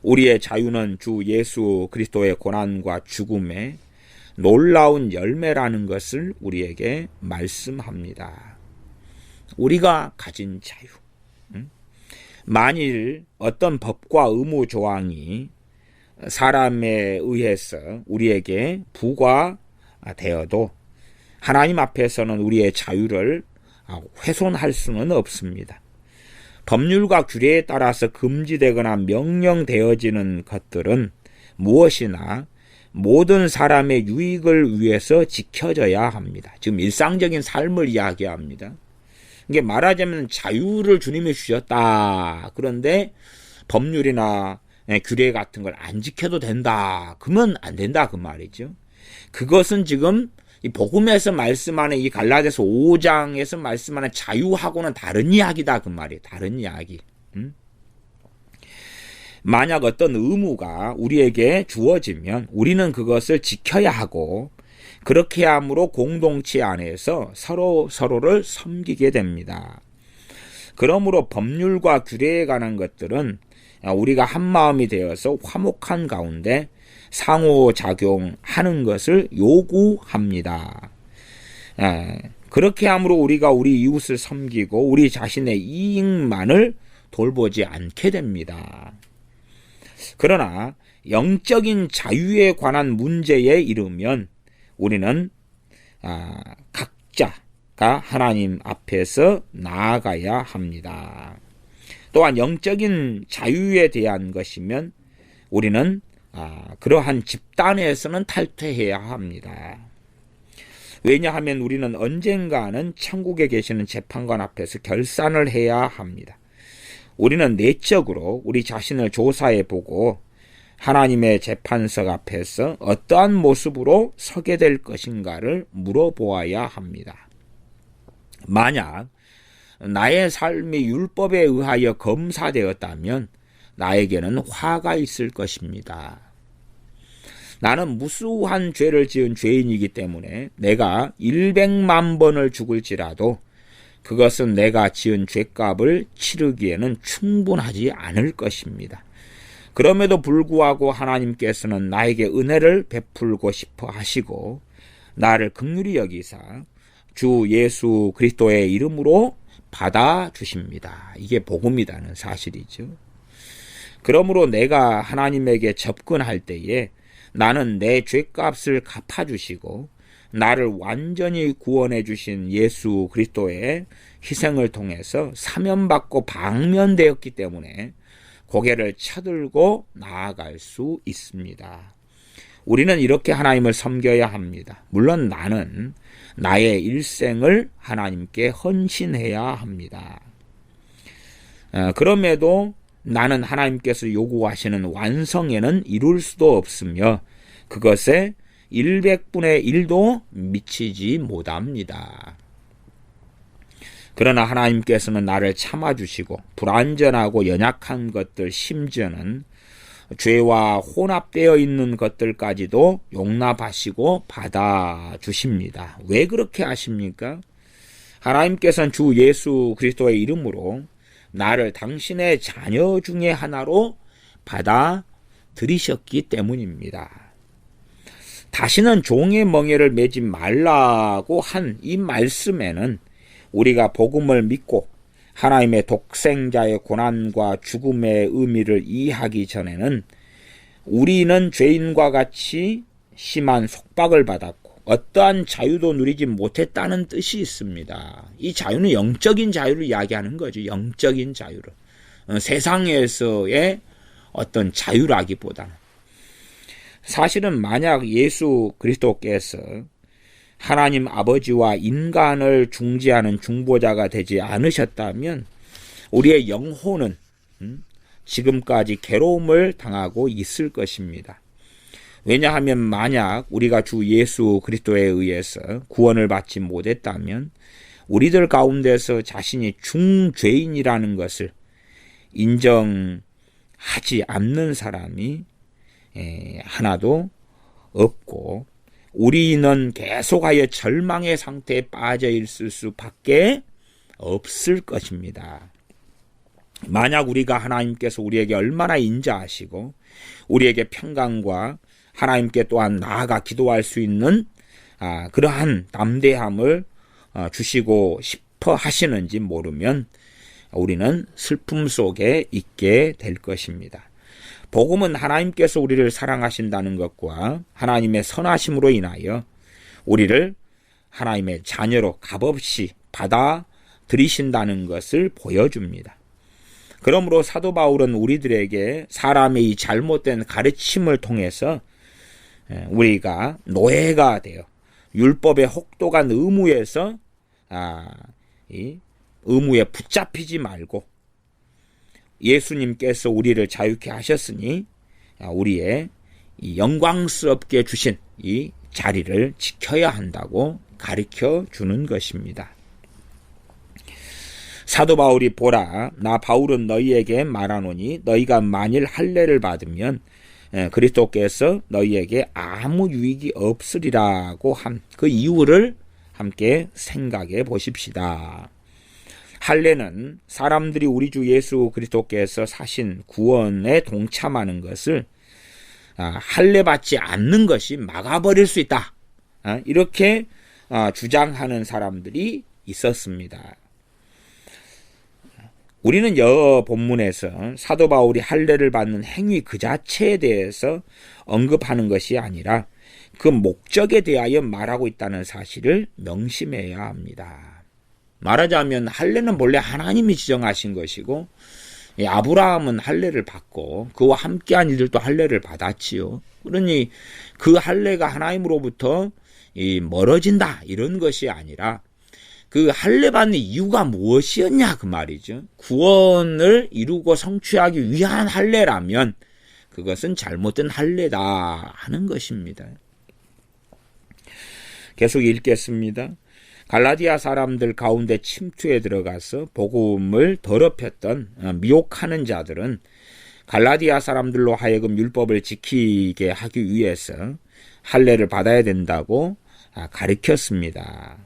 우리의 자유는 주 예수 그리스도의 고난과 죽음의 놀라운 열매라는 것을 우리에게 말씀합니다. 우리가 가진 자유. 만일 어떤 법과 의무 조항이 사람에 의해서 우리에게 부과되어도 하나님 앞에서는 우리의 자유를 훼손할 수는 없습니다. 법률과 규례에 따라서 금지되거나 명령되어지는 것들은 무엇이나 모든 사람의 유익을 위해서 지켜져야 합니다. 지금 일상적인 삶을 이야기합니다. 이게 말하자면 자유를 주님이 주셨다. 그런데 법률이나 규례 같은 걸 안 지켜도 된다. 그러면 안 된다, 그 말이죠. 그것은 지금 이 복음에서 말씀하는 이 갈라디아서 5장에서 말씀하는 자유하고는 다른 이야기다, 그 말이에요. 다른 이야기. 만약 어떤 의무가 우리에게 주어지면 우리는 그것을 지켜야 하고, 그렇게 함으로 공동체 안에서 서로를 섬기게 됩니다. 그러므로 법률과 규례에 관한 것들은 우리가 한 마음이 되어서 화목한 가운데 상호작용하는 것을 요구합니다. 그렇게 함으로 우리가 우리 이웃을 섬기고 우리 자신의 이익만을 돌보지 않게 됩니다. 그러나 영적인 자유에 관한 문제에 이르면 우리는 각자가 하나님 앞에서 나아가야 합니다. 또한 영적인 자유에 대한 것이면 우리는 그러한 집단에서는 탈퇴해야 합니다. 왜냐하면 우리는 언젠가는 천국에 계시는 재판관 앞에서 결산을 해야 합니다. 우리는 내적으로 우리 자신을 조사해 보고 하나님의 재판석 앞에서 어떠한 모습으로 서게 될 것인가를 물어보아야 합니다. 만약 나의 삶이 율법에 의하여 검사되었다면 나에게는 화가 있을 것입니다. 나는 무수한 죄를 지은 죄인이기 때문에 내가 100만 번을 죽을지라도 그것은 내가 지은 죄값을 치르기에는 충분하지 않을 것입니다. 그럼에도 불구하고 하나님께서는 나에게 은혜를 베풀고 싶어 하시고 나를 긍휼히 여기사 주 예수 그리스도의 이름으로 받아주십니다. 이게 복음이라는 사실이죠. 그러므로 내가 하나님에게 접근할 때에 나는 내 죄값을 갚아주시고 나를 완전히 구원해 주신 예수 그리스도의 희생을 통해서 사면받고 방면되었기 때문에 고개를 쳐들고 나아갈 수 있습니다. 우리는 이렇게 하나님을 섬겨야 합니다. 물론 나는 나의 일생을 하나님께 헌신해야 합니다. 그럼에도 나는 하나님께서 요구하시는 완성에는 이룰 수도 없으며 그것에 100분의 1도 미치지 못합니다. 그러나 하나님께서는 나를 참아주시고 불완전하고 연약한 것들 심지어는 죄와 혼합되어 있는 것들까지도 용납하시고 받아주십니다. 왜 그렇게 하십니까? 하나님께서는 주 예수 그리스도의 이름으로 나를 당신의 자녀 중에 하나로 받아들이셨기 때문입니다. 다시는 종의 멍에를 매지 말라고 한 이 말씀에는 우리가 복음을 믿고 하나님의 독생자의 고난과 죽음의 의미를 이해하기 전에는 우리는 죄인과 같이 심한 속박을 받았고 어떠한 자유도 누리지 못했다는 뜻이 있습니다. 이 자유는 영적인 자유를 이야기하는 거죠. 영적인 자유를. 세상에서의 어떤 자유라기보다는. 사실은 만약 예수 그리스도께서 하나님 아버지와 인간을 중재하는 중보자가 되지 않으셨다면 우리의 영혼은 지금까지 괴로움을 당하고 있을 것입니다. 왜냐하면 만약 우리가 주 예수 그리스도에 의해서 구원을 받지 못했다면 우리들 가운데서 자신이 중죄인이라는 것을 인정하지 않는 사람이 하나도 없고 우리는 계속하여 절망의 상태에 빠져 있을 수밖에 없을 것입니다. 만약 우리가 하나님께서 우리에게 얼마나 인자하시고 우리에게 평강과 하나님께 또한 나아가 기도할 수 있는 그러한 담대함을 주시고 싶어 하시는지 모르면 우리는 슬픔 속에 있게 될 것입니다. 복음은 하나님께서 우리를 사랑하신다는 것과 하나님의 선하심으로 인하여 우리를 하나님의 자녀로 값없이 받아들이신다는 것을 보여줍니다. 그러므로 사도 바울은 우리들에게 사람의 이 잘못된 가르침을 통해서 우리가 노예가 되어 율법의 혹독한 의무에서 이 의무에 붙잡히지 말고 예수님께서 우리를 자유케 하셨으니 우리의 이 영광스럽게 주신 이 자리를 지켜야 한다고 가르쳐 주는 것입니다. 사도 바울이 보라, 나 바울은 너희에게 말하노니 너희가 만일 할례를 받으면 그리스도께서 너희에게 아무 유익이 없으리라고 한 그 이유를 함께 생각해 보십시다. 할례는 사람들이 우리 주 예수 그리스도께서 사신 구원에 동참하는 것을 할례 받지 않는 것이 막아버릴 수 있다. 이렇게 주장하는 사람들이 있었습니다. 우리는 여 본문에서 사도 바울이 할례를 받는 행위 그 자체에 대해서 언급하는 것이 아니라 그 목적에 대하여 말하고 있다는 사실을 명심해야 합니다. 말하자면 할례는 본래 하나님이 지정하신 것이고 아브라함은 할례를 받고 그와 함께한 이들도 할례를 받았지요. 그러니 그 할례가 하나님으로부터 멀어진다 이런 것이 아니라 그 할례 받는 이유가 무엇이었냐 그 말이죠. 구원을 이루고 성취하기 위한 할례라면 그것은 잘못된 할례다 하는 것입니다. 계속 읽겠습니다. 갈라디아 사람들 가운데 침투에 들어가서 복음을 더럽혔던 미혹하는 자들은 갈라디아 사람들로 하여금 율법을 지키게 하기 위해서 할례를 받아야 된다고 가르쳤습니다.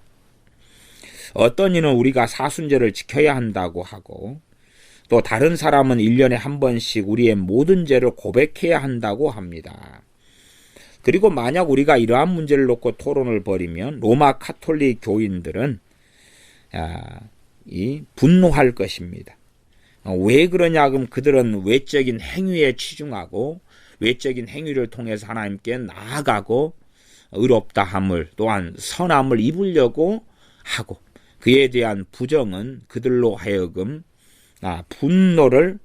어떤 이는 우리가 사순절을 지켜야 한다고 하고 또 다른 사람은 1년에 한 번씩 우리의 모든 죄를 고백해야 한다고 합니다. 그리고 만약 우리가 이러한 문제를 놓고 토론을 벌이면 로마 카톨릭 교인들은 분노할 것입니다. 왜 그러냐 그럼 그들은 외적인 행위에 치중하고 외적인 행위를 통해서 하나님께 나아가고 의롭다함을 또한 선함을 입으려고 하고 그에 대한 부정은 그들로 하여금 분노를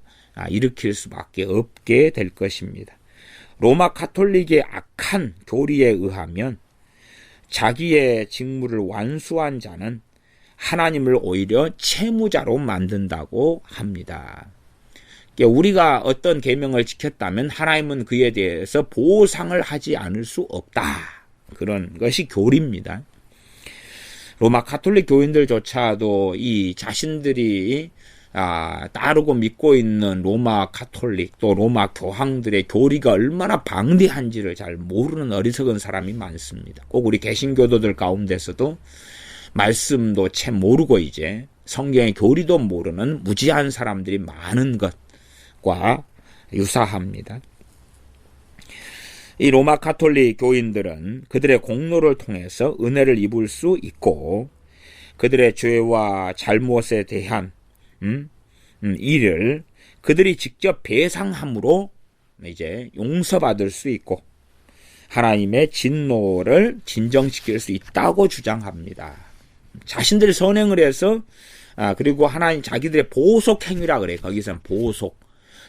일으킬 수밖에 없게 될 것입니다. 로마 카톨릭의 악한 교리에 의하면 자기의 직무를 완수한 자는 하나님을 오히려 채무자로 만든다고 합니다. 우리가 어떤 계명을 지켰다면 하나님은 그에 대해서 보상을 하지 않을 수 없다. 그런 것이 교리입니다. 로마 카톨릭 교인들조차도 이 자신들이 따르고 믿고 있는 로마 카톨릭 또 로마 교황들의 교리가 얼마나 방대한지를 잘 모르는 어리석은 사람이 많습니다. 꼭 우리 개신교도들 가운데서도 말씀도 채 모르고 이제 성경의 교리도 모르는 무지한 사람들이 많은 것과 유사합니다. 이 로마 카톨릭 교인들은 그들의 공로를 통해서 은혜를 입을 수 있고 그들의 죄와 잘못에 대한 일을 그들이 직접 배상함으로 이제 용서받을 수 있고 하나님의 진노를 진정시킬 수 있다고 주장합니다. 자신들이 선행을 해서 그리고 하나님 자기들의 보속 행위라 그래. 거기서는 보속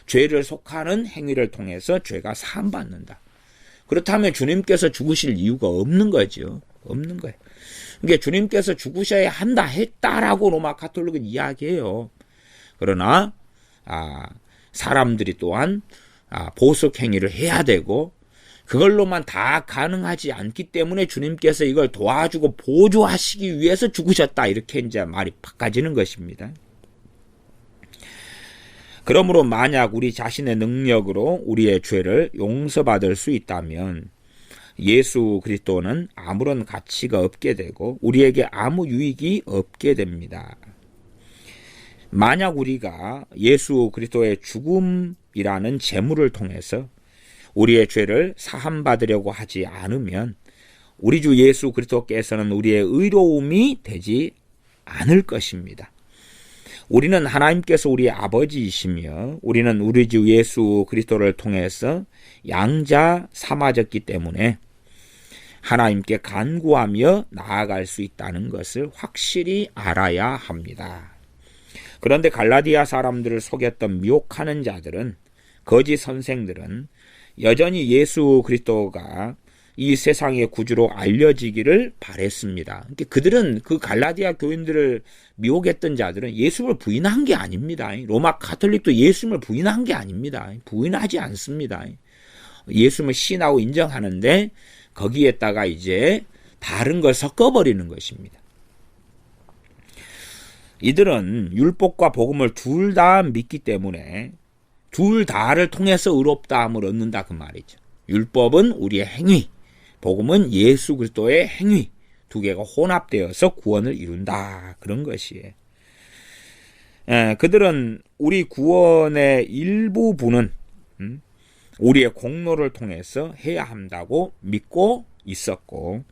죄를 속하는 행위를 통해서 죄가 사함받는다. 그렇다면 주님께서 죽으실 이유가 없는 거죠. 없는 거예요. 그러니까 주님께서 죽으셔야 한다 했다라고 로마 카톨릭은 이야기해요. 그러나 사람들이 또한 보석 행위를 해야 되고 그걸로만 다 가능하지 않기 때문에 주님께서 이걸 도와주고 보조하시기 위해서 죽으셨다 이렇게 이제 말이 바꿔지는 것입니다. 그러므로 만약 우리 자신의 능력으로 우리의 죄를 용서받을 수 있다면 예수 그리스도는 아무런 가치가 없게 되고 우리에게 아무 유익이 없게 됩니다. 만약 우리가 예수 그리스도의 죽음이라는 제물을 통해서 우리의 죄를 사함받으려고 하지 않으면 우리 주 예수 그리스도께서는 우리의 의로움이 되지 않을 것입니다. 우리는 하나님께서 우리의 아버지이시며 우리는 우리 주 예수 그리스도를 통해서 양자 삼아졌기 때문에 하나님께 간구하며 나아갈 수 있다는 것을 확실히 알아야 합니다. 그런데 갈라디아 사람들을 속였던 미혹하는 자들은, 거짓 선생들은 여전히 예수 그리스도가 이 세상의 구주로 알려지기를 바랬습니다. 그들은, 그 갈라디아 교인들을 미혹했던 자들은 예수를 부인한 게 아닙니다. 로마 가톨릭도 예수를 부인한 게 아닙니다. 부인하지 않습니다. 예수를 신하고 인정하는데 거기에다가 이제 다른 걸 섞어버리는 것입니다. 이들은 율법과 복음을 둘 다 믿기 때문에 둘 다를 통해서 의롭다함을 얻는다 그 말이죠. 율법은 우리의 행위, 복음은 예수 그리스도의 행위, 두 개가 혼합되어서 구원을 이룬다 그런 것이에요. 그들은 우리 구원의 일부분은 우리의 공로를 통해서 해야 한다고 믿고 있었고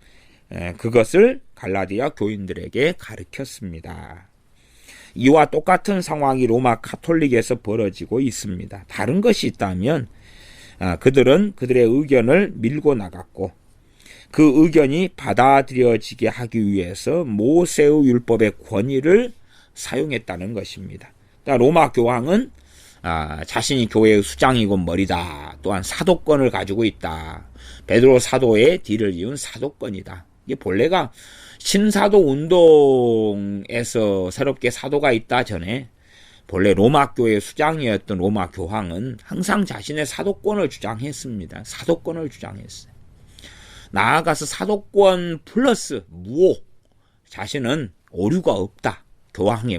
그것을 갈라디아 교인들에게 가르쳤습니다. 이와 똑같은 상황이 로마 가톨릭에서 벌어지고 있습니다. 다른 것이 있다면 그들은 그들의 의견을 밀고 나갔고 그 의견이 받아들여지게 하기 위해서 모세의 율법의 권위를 사용했다는 것입니다. 로마 교황은 자신이 교회의 수장이고 머리다. 또한 사도권을 가지고 있다. 베드로 사도의 뒤를 이은 사도권이다. 이게 본래가 신사도 운동에서 새롭게 사도가 있다 전에 본래 로마 교회의 수장이었던 로마 교황은 항상 자신의 사도권을 주장했습니다. 사도권을 주장했어요. 나아가서 사도권 플러스 무오, 자신은 오류가 없다. 교황의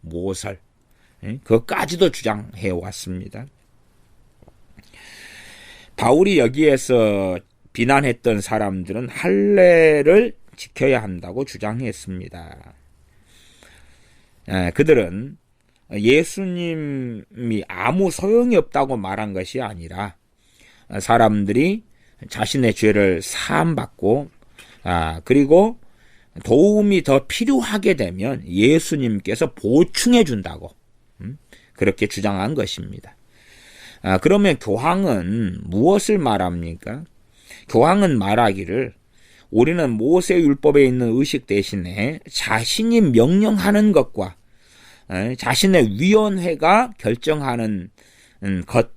무오설, 그것까지도 주장해 왔습니다. 바울이 여기에서 비난했던 사람들은 할례를 지켜야 한다고 주장했습니다. 그들은 예수님이 아무 소용이 없다고 말한 것이 아니라 사람들이 자신의 죄를 사함받고 그리고 도움이 더 필요하게 되면 예수님께서 보충해 준다고 그렇게 주장한 것입니다. 그러면 교황은 무엇을 말합니까? 교황은 말하기를 우리는 모세율법에 있는 의식 대신에 자신이 명령하는 것과 자신의 위원회가 결정하는 것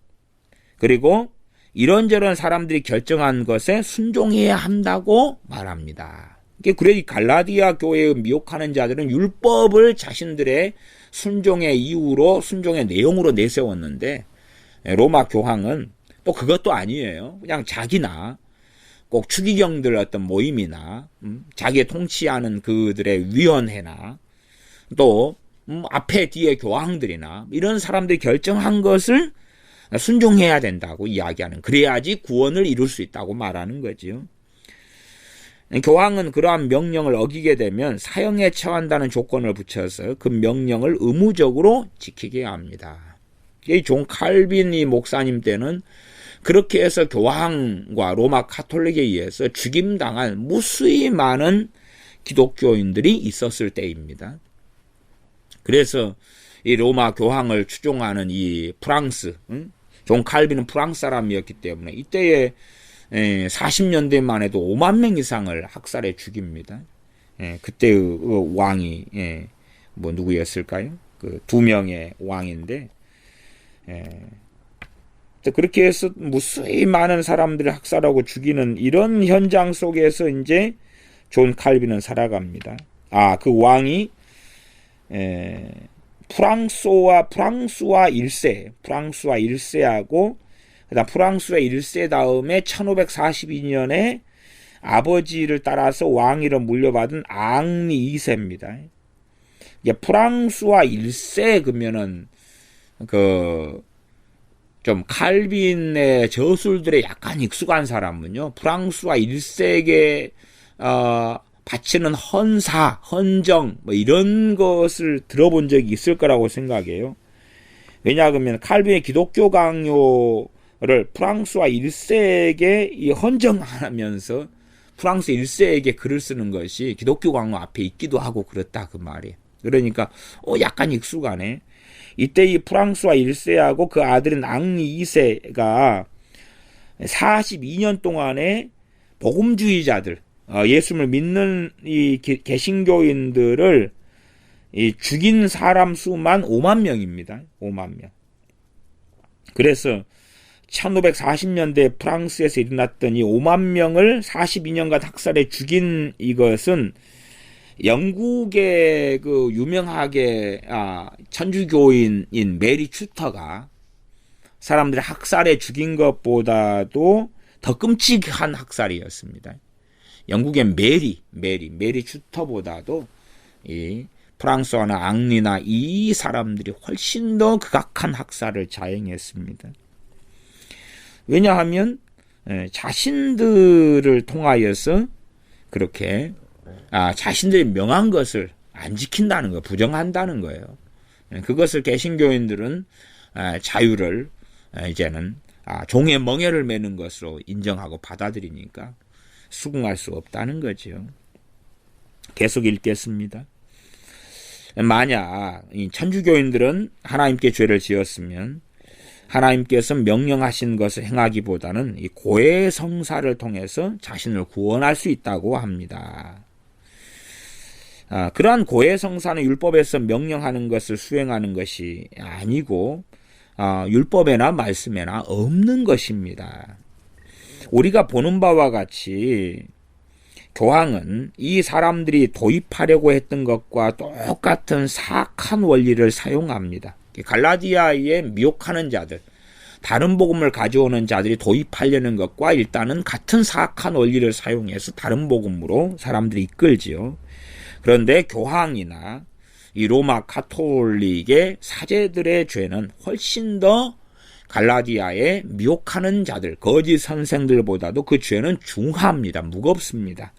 그리고 이런저런 사람들이 결정한 것에 순종해야 한다고 말합니다. 그래 이 갈라디아 교회의 미혹하는 자들은 율법을 자신들의 순종의 이유로 순종의 내용으로 내세웠는데 로마 교황은 또 그것도 아니에요. 그냥 자기나 꼭 추기경들 어떤 모임이나 자기의 통치하는 그들의 위원회나 또 앞에 뒤에 교황들이나 이런 사람들이 결정한 것을 순종해야 된다고 이야기하는, 그래야지 구원을 이룰 수 있다고 말하는 거지요. 교황은 그러한 명령을 어기게 되면 사형에 처한다는 조건을 붙여서 그 명령을 의무적으로 지키게 합니다. 이 존 칼빈이 목사님 때는 그렇게 해서 교황과 로마 가톨릭에 의해서 죽임당한 무수히 많은 기독교인들이 있었을 때입니다. 그래서 이 로마 교황을 추종하는 이 프랑스, 존 칼빈은 프랑스 사람이었기 때문에 이때에 40년대만 해도 5만 명 이상을 학살해 죽입니다. 그때의 왕이 뭐 누구였을까요? 그 2명의 왕인데 그렇게 해서 무수히 많은 사람들을 학살하고 죽이는 이런 현장 속에서 이제 존 칼빈은 살아갑니다. 그 왕이 프랑스와 1세하고 그다음 프랑스와 1세 다음에 1542년에 아버지를 따라서 왕위를 물려받은 앙리 2세입니다. 프랑스와 1세 그러면은 좀 칼빈의 저술들에 약간 익숙한 사람은요, 프랑스와 1세기에 바치는 헌사, 헌정 뭐 이런 것을 들어본 적이 있을 거라고 생각해요. 왜냐하면 칼빈의 기독교 강요를 프랑스와 1세기에 이 헌정하면서 프랑스 1세기에 글을 쓰는 것이 기독교 강요 앞에 있기도 하고 그렇다 그 말이에요. 그러니까 약간 익숙하네. 이때 이 프랑스와 1세하고 그 아들인 앙리 2세가 42년 동안에 복음주의자들, 예수를 믿는 이 개신교인들을 죽인 사람 수만 5만 명입니다. 5만 명. 그래서 1540년대 프랑스에서 일어났던 이 5만 명을 42년간 학살해 죽인 이것은 영국의 그 유명하게 천주교인인 메리 추터가 사람들을 학살해 죽인 것보다도 더 끔찍한 학살이었습니다. 영국의 메리 추터보다도 이 프랑스와나 앙리나 이 사람들이 훨씬 더 극악한 학살을 자행했습니다. 왜냐하면 자신들을 통하여서 그렇게 자신들이 명한 것을 안 지킨다는 거, 부정한다는 거예요. 그것을 개신교인들은 자유를 이제는 종의 멍에를 매는 것으로 인정하고 받아들이니까 수긍할 수 없다는 거죠. 계속 읽겠습니다. 만약 이 천주교인들은 하나님께 죄를 지었으면 하나님께서 명령하신 것을 행하기보다는 이 고해성사를 통해서 자신을 구원할 수 있다고 합니다. 그러한 고해성사는 율법에서 명령하는 것을 수행하는 것이 아니고 율법에나 말씀에나 없는 것입니다. 우리가 보는 바와 같이 교황은 이 사람들이 도입하려고 했던 것과 똑같은 사악한 원리를 사용합니다. 갈라디아에 미혹하는 자들, 다른 복음을 가져오는 자들이 도입하려는 것과 일단은 같은 사악한 원리를 사용해서 다른 복음으로 사람들이 이끌지요. 그런데 교황이나 이 로마 가톨릭의 사제들의 죄는 훨씬 더 갈라디아에 미혹하는 자들, 거짓 선생들보다도 그 죄는 중합니다. 무겁습니다.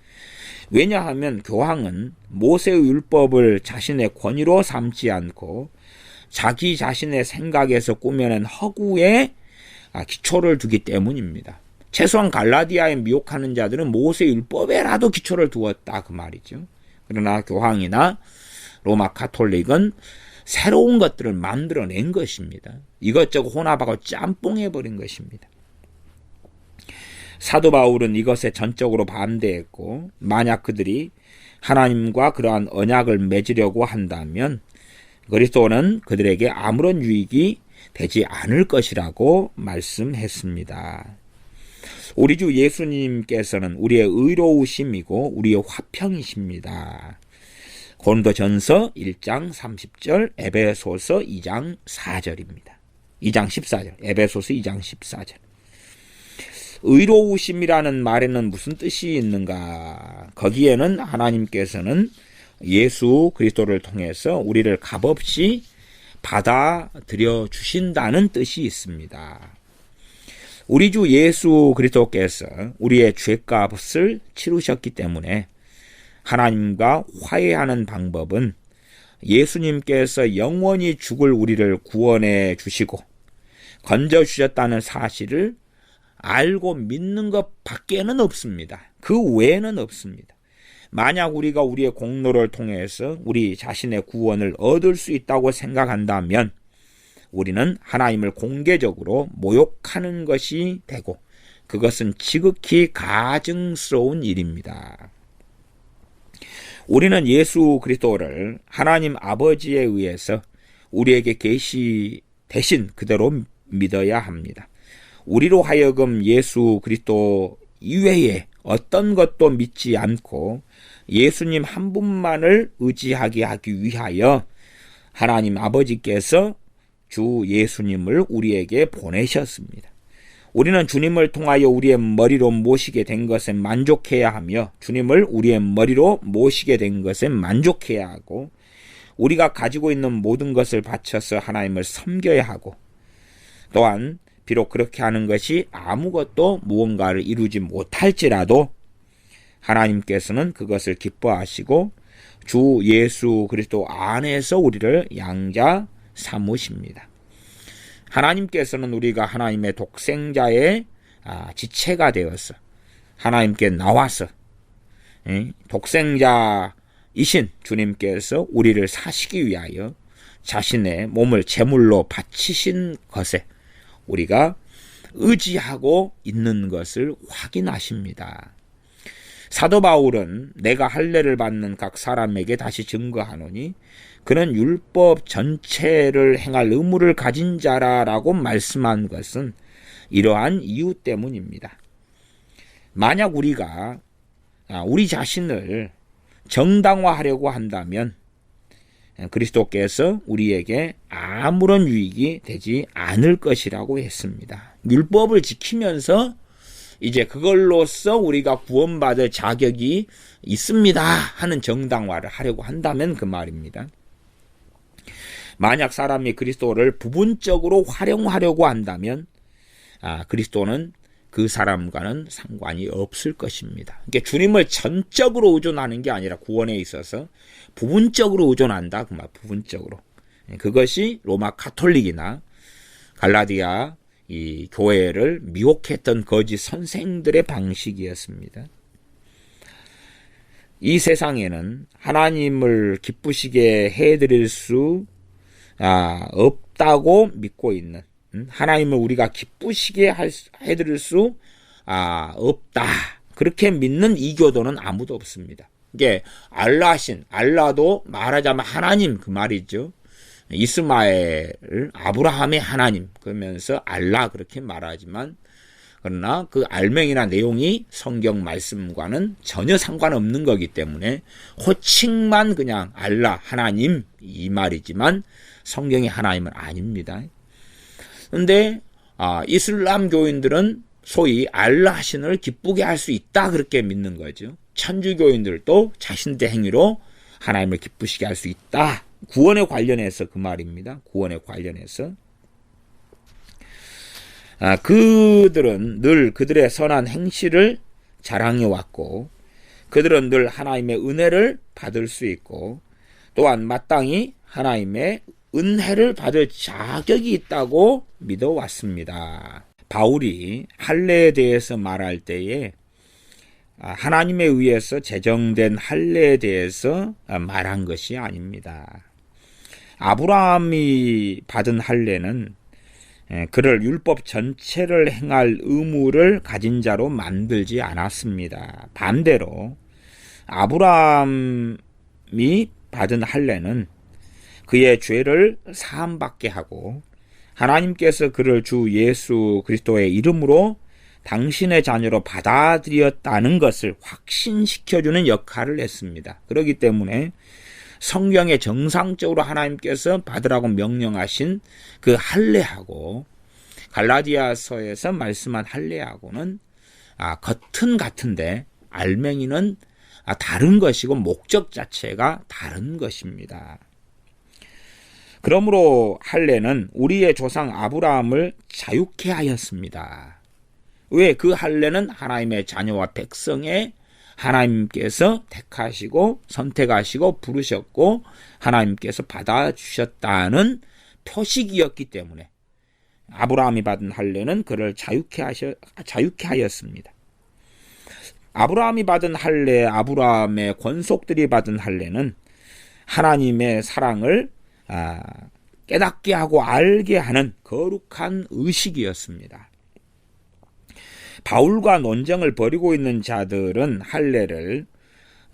왜냐하면 교황은 모세의 율법을 자신의 권위로 삼지 않고 자기 자신의 생각에서 꾸며낸 허구에 기초를 두기 때문입니다. 최소한 갈라디아에 미혹하는 자들은 모세 율법에라도 기초를 두었다 그 말이죠. 그러나 교황이나 로마 가톨릭은 새로운 것들을 만들어낸 것입니다. 이것저것 혼합하고 짬뽕해버린 것입니다. 사도 바울은 이것에 전적으로 반대했고 만약 그들이 하나님과 그러한 언약을 맺으려고 한다면 그리스도는 그들에게 아무런 유익이 되지 않을 것이라고 말씀했습니다. 우리 주 예수님께서는 우리의 의로우심이고 우리의 화평이십니다. 고린도전서 1장 30절, 에베소서 2장 4절입니다. 2장 14절, 에베소서 2장 14절. 의로우심이라는 말에는 무슨 뜻이 있는가? 거기에는 하나님께서는 예수 그리스도를 통해서 우리를 값없이 받아들여 주신다는 뜻이 있습니다. 우리 주 예수 그리스도께서 우리의 죄값을 치르셨기 때문에 하나님과 화해하는 방법은 예수님께서 영원히 죽을 우리를 구원해 주시고 건져 주셨다는 사실을 알고 믿는 것 밖에는 없습니다. 그 외에는 없습니다. 만약 우리가 우리의 공로를 통해서 우리 자신의 구원을 얻을 수 있다고 생각한다면 우리는 하나님을 공개적으로 모욕하는 것이 되고 그것은 지극히 가증스러운 일입니다. 우리는 예수 그리스도를 하나님 아버지에 의해서 우리에게 계시되신 그대로 믿어야 합니다. 우리로 하여금 예수 그리스도 이외에 어떤 것도 믿지 않고 예수님 한 분만을 의지하게 하기 위하여 하나님 아버지께서 주 예수님을 우리에게 보내셨습니다. 우리는 주님을 통하여 우리의 머리로 모시게 된 것에 만족해야 하며 주님을 우리의 머리로 모시게 된 것에 만족해야 하고 우리가 가지고 있는 모든 것을 바쳐서 하나님을 섬겨야 하고, 또한 비록 그렇게 하는 것이 아무것도 무언가를 이루지 못할지라도 하나님께서는 그것을 기뻐하시고 주 예수 그리스도 안에서 우리를 양자 삼으십니다. 하나님께서는 우리가 하나님의 독생자의 지체가 되어서 하나님께 나와서 독생자이신 주님께서 우리를 사시기 위하여 자신의 몸을 제물로 바치신 것에 우리가 의지하고 있는 것을 확인하십니다. 사도 바울은 내가 할례를 받는 각 사람에게 다시 증거하노니 그는 율법 전체를 행할 의무를 가진 자라라고 말씀한 것은 이러한 이유 때문입니다. 만약 우리가 우리 자신을 정당화하려고 한다면 그리스도께서 우리에게 아무런 유익이 되지 않을 것이라고 했습니다. 율법을 지키면서 이제 그걸로써 우리가 구원받을 자격이 있습니다 하는 정당화를 하려고 한다면 그 말입니다. 만약 사람이 그리스도를 부분적으로 활용하려고 한다면 그리스도는 그 사람과는 상관이 없을 것입니다. 그러니까 주님을 전적으로 의존하는 게 아니라 구원에 있어서 부분적으로 의존한다. 그 말, 부분적으로. 그것이 로마 가톨릭이나 갈라디아 이 교회를 미혹했던 거짓 선생들의 방식이었습니다. 이 세상에는 하나님을 기쁘시게 해드릴 수 없다고 믿고 있는, 하나님을 우리가 기쁘시게 해드릴 수 없다 그렇게 믿는 이교도는 아무도 없습니다. 이게 알라도 말하자면 하나님 그 말이죠. 이스마엘 아브라함의 하나님 그러면서 알라 그렇게 말하지만, 그러나 그 알맹이나 내용이 성경 말씀과는 전혀 상관없는 거기 때문에 호칭만 그냥 알라 하나님 이 말이지만 성경의 하나님은 아닙니다. 그런데 이슬람 교인들은 소위 알라 신을 기쁘게 할 수 있다 그렇게 믿는 거죠. 천주교인들도 자신들의 행위로 하나님을 기쁘시게 할 수 있다. 구원에 관련해서 그 말입니다. 구원에 관련해서 그들은 늘 그들의 선한 행실을 자랑해왔고, 그들은 늘 하나님의 은혜를 받을 수 있고, 또한 마땅히 하나님의 은혜를 받을 자격이 있다고 믿어왔습니다. 바울이 할례에 대해서 말할 때에 하나님에 의해서 제정된 할례에 대해서 말한 것이 아닙니다. 아브라함이 받은 할례는 그를 율법 전체를 행할 의무를 가진 자로 만들지 않았습니다. 반대로 아브라함이 받은 할례는 그의 죄를 사함받게 하고 하나님께서 그를 주 예수 그리스도의 이름으로 당신의 자녀로 받아들였다는 것을 확신시켜주는 역할을 했습니다. 그렇기 때문에 성경에 정상적으로 하나님께서 받으라고 명령하신 그 할례하고 갈라디아서에서 말씀한 할례하고는 겉은 같은데 알맹이는 다른 것이고 목적 자체가 다른 것입니다. 그러므로 할례는 우리의 조상 아브라함을 자유케 하였습니다. 왜? 그 할례는 하나님의 자녀와 백성의 하나님께서 택하시고 선택하시고 부르셨고 하나님께서 받아주셨다는 표식이었기 때문에 아브라함이 받은 할례는 그를 자유케 하였습니다. 아브라함이 받은 할례, 아브라함의 권속들이 받은 할례는 하나님의 사랑을 깨닫게 하고 알게 하는 거룩한 의식이었습니다. 바울과 논쟁을 벌이고 있는 자들은 할례를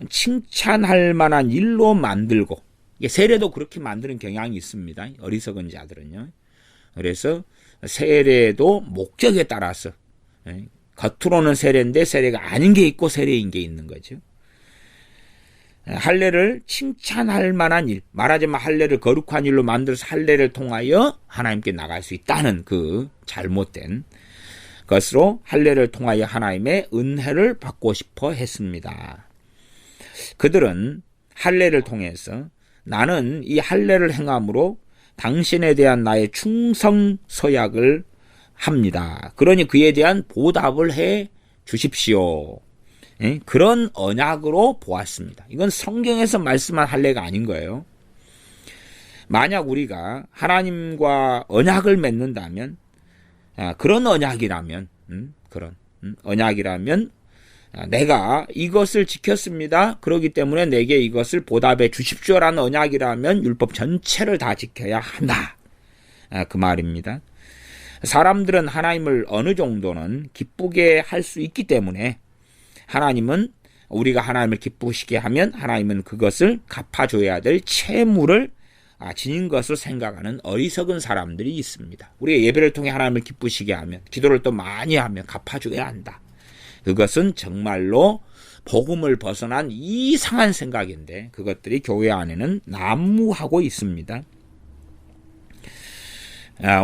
칭찬할 만한 일로 만들고, 세례도 그렇게 만드는 경향이 있습니다. 어리석은 자들은요. 그래서 세례도 목적에 따라서 겉으로는 세례인데 세례가 아닌 게 있고 세례인 게 있는 거죠. 할례를 칭찬할 만한 일, 말하자면 할례를 거룩한 일로 만들어서 할례를 통하여 하나님께 나갈 수 있다는 그 잘못된 것으로 할례를 통하여 하나님의 은혜를 받고 싶어 했습니다. 그들은 할례를 통해서 나는 이 할례를 행함으로 당신에 대한 나의 충성 서약을 합니다. 그러니 그에 대한 보답을 해 주십시오. 그런 언약으로 보았습니다. 이건 성경에서 말씀한 할례가 아닌 거예요. 만약 우리가 하나님과 언약을 맺는다면, 그런 언약이라면, 언약이라면 내가 이것을 지켰습니다. 그렇기 때문에 내게 이것을 보답해 주십시오라는 언약이라면 율법 전체를 다 지켜야 한다. 그 말입니다. 사람들은 하나님을 어느 정도는 기쁘게 할 수 있기 때문에 우리가 하나님을 기쁘시게 하면 하나님은 그것을 갚아줘야 될 채무를 지닌 것을 생각하는 어리석은 사람들이 있습니다. 우리가 예배를 통해 하나님을 기쁘시게 하면, 기도를 또 많이 하면 갚아줘야 한다. 그것은 정말로 복음을 벗어난 이상한 생각인데 그것들이 교회 안에는 난무하고 있습니다.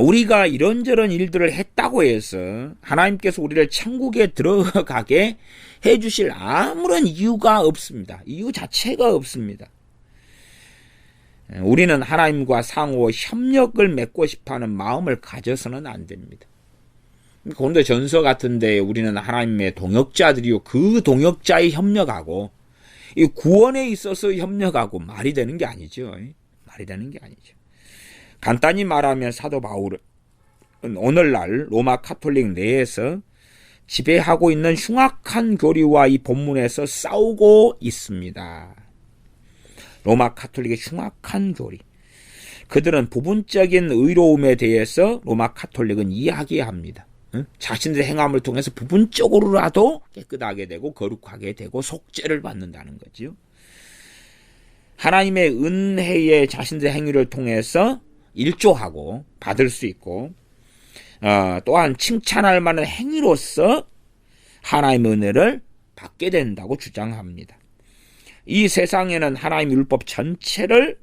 우리가 이런저런 일들을 했다고 해서 하나님께서 우리를 천국에 들어가게 해주실 아무런 이유가 없습니다. 이유 자체가 없습니다. 우리는 하나님과 상호 협력을 맺고 싶어하는 마음을 가져서는 안 됩니다. 고린도전서 같은 데 우리는 하나님의 동역자들이요, 그 동역자에 협력하고 이 구원에 있어서 협력하고 말이 되는 게 아니죠. 말이 되는 게 아니죠. 간단히 말하면 사도 바울은 오늘날 로마 카톨릭 내에서 지배하고 있는 흉악한 교리와 이 본문에서 싸우고 있습니다. 로마 카톨릭의 흉악한 교리. 그들은 부분적인 의로움에 대해서 로마 카톨릭은 이야기합니다. 자신들의 행함을 통해서 부분적으로라도 깨끗하게 되고 거룩하게 되고 속죄를 받는다는 거죠. 하나님의 은혜에 자신들의 행위를 통해서 일조하고 받을 수 있고, 또한 칭찬할 만한 행위로서 하나님의 은혜를 받게 된다고 주장합니다. 이 세상에는 하나님 율법 전체를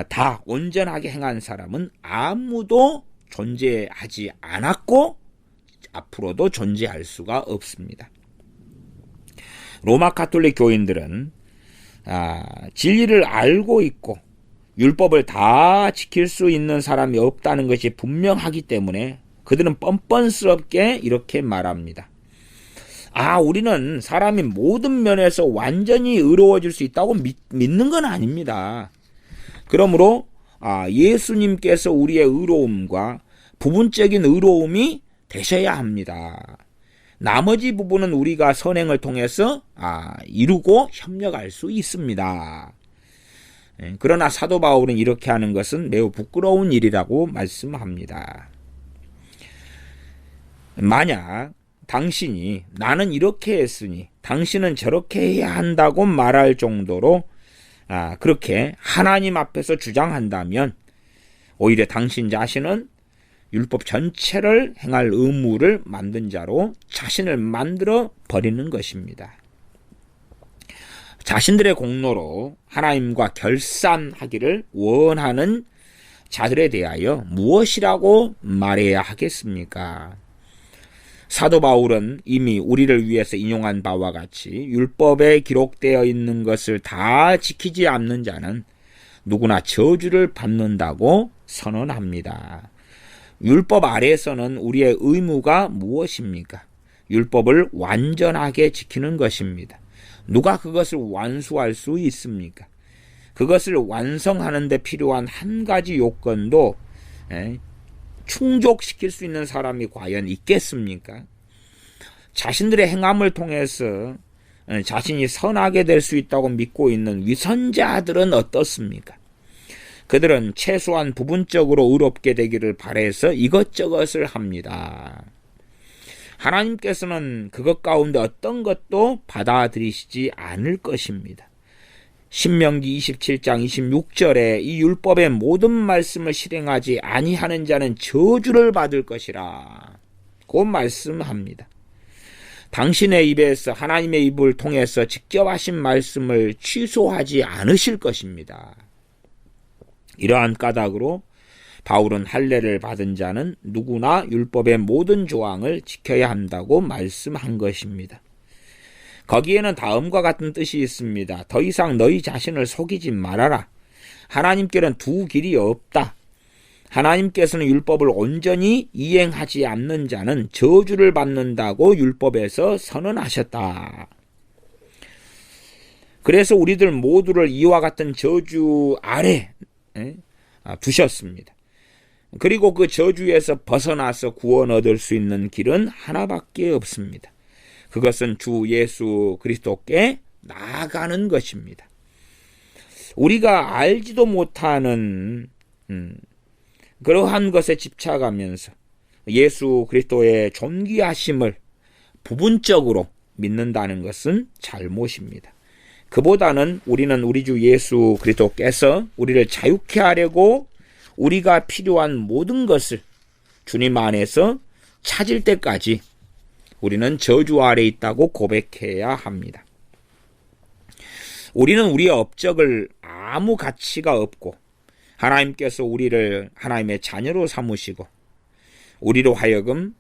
다 온전하게 행한 사람은 아무도 존재하지 않았고 앞으로도 존재할 수가 없습니다. 로마 가톨릭 교인들은 진리를 알고 있고 율법을 다 지킬 수 있는 사람이 없다는 것이 분명하기 때문에 그들은 뻔뻔스럽게 이렇게 말합니다. 우리는 사람이 모든 면에서 완전히 의로워질 수 있다고 믿는 건 아닙니다. 그러므로 예수님께서 우리의 의로움과 부분적인 의로움이 되셔야 합니다. 나머지 부분은 우리가 선행을 통해서 이루고 협력할 수 있습니다. 그러나 사도 바울은 이렇게 하는 것은 매우 부끄러운 일이라고 말씀합니다. 만약 당신이 나는 이렇게 했으니 당신은 저렇게 해야 한다고 말할 정도로 그렇게 하나님 앞에서 주장한다면 오히려 당신 자신은 율법 전체를 행할 의무를 만든 자로 자신을 만들어 버리는 것입니다. 자신들의 공로로 하나님과 결산하기를 원하는 자들에 대하여 무엇이라고 말해야 하겠습니까? 사도 바울은 이미 우리를 위해서 인용한 바와 같이 율법에 기록되어 있는 것을 다 지키지 않는 자는 누구나 저주를 받는다고 선언합니다. 율법 아래에서는 우리의 의무가 무엇입니까? 율법을 완전하게 지키는 것입니다. 누가 그것을 완수할 수 있습니까? 그것을 완성하는 데 필요한 한 가지 요건도 충족시킬 수 있는 사람이 과연 있겠습니까? 자신들의 행함을 통해서 자신이 선하게 될 수 있다고 믿고 있는 위선자들은 어떻습니까? 그들은 최소한 부분적으로 의롭게 되기를 바라서 이것저것을 합니다. 하나님께서는 그것 가운데 어떤 것도 받아들이시지 않을 것입니다. 신명기 27장 26절에 이 율법의 모든 말씀을 실행하지 아니하는 자는 저주를 받을 것이라 고 말씀합니다. 당신의 입에서 하나님의 입을 통해서 직접 하신 말씀을 취소하지 않으실 것입니다. 이러한 까닭으로 바울은 할례를 받은 자는 누구나 율법의 모든 조항을 지켜야 한다고 말씀한 것입니다. 거기에는 다음과 같은 뜻이 있습니다. 더 이상 너희 자신을 속이지 말아라. 하나님께는 두 길이 없다. 하나님께서는 율법을 온전히 이행하지 않는 자는 저주를 받는다고 율법에서 선언하셨다. 그래서 우리들 모두를 이와 같은 저주 아래 두셨습니다. 그리고 그 저주에서 벗어나서 구원 얻을 수 있는 길은 하나밖에 없습니다. 그것은 주 예수 그리스도께 나아가는 것입니다. 우리가 알지도 못하는 그러한 것에 집착하면서 예수 그리스도의 존귀하심을 부분적으로 믿는다는 것은 잘못입니다. 그보다는 우리는 우리 주 예수 그리스도께서 우리를 자유케 하려고 우리가 필요한 모든 것을 주님 안에서 찾을 때까지 우리는 저주 아래 있다고 고백해야 합니다. 우리는 우리의 업적을 아무 가치가 없고 하나님께서 우리를 하나님의 자녀로 삼으시고 우리로 하여금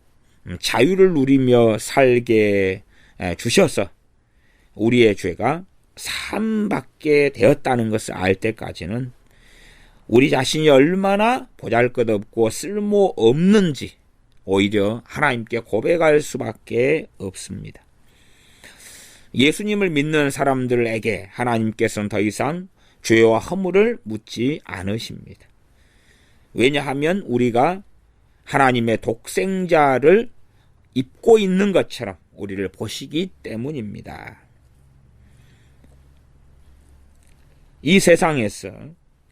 자유를 누리며 살게 주셔서 우리의 죄가 사함받게 되었다는 것을 알 때까지는 우리 자신이 얼마나 보잘것없고 쓸모없는지 오히려 하나님께 고백할 수밖에 없습니다. 예수님을 믿는 사람들에게 하나님께서는 더 이상 죄와 허물을 묻지 않으십니다. 왜냐하면 우리가 하나님의 독생자를 입고 있는 것처럼 우리를 보시기 때문입니다. 이 세상에서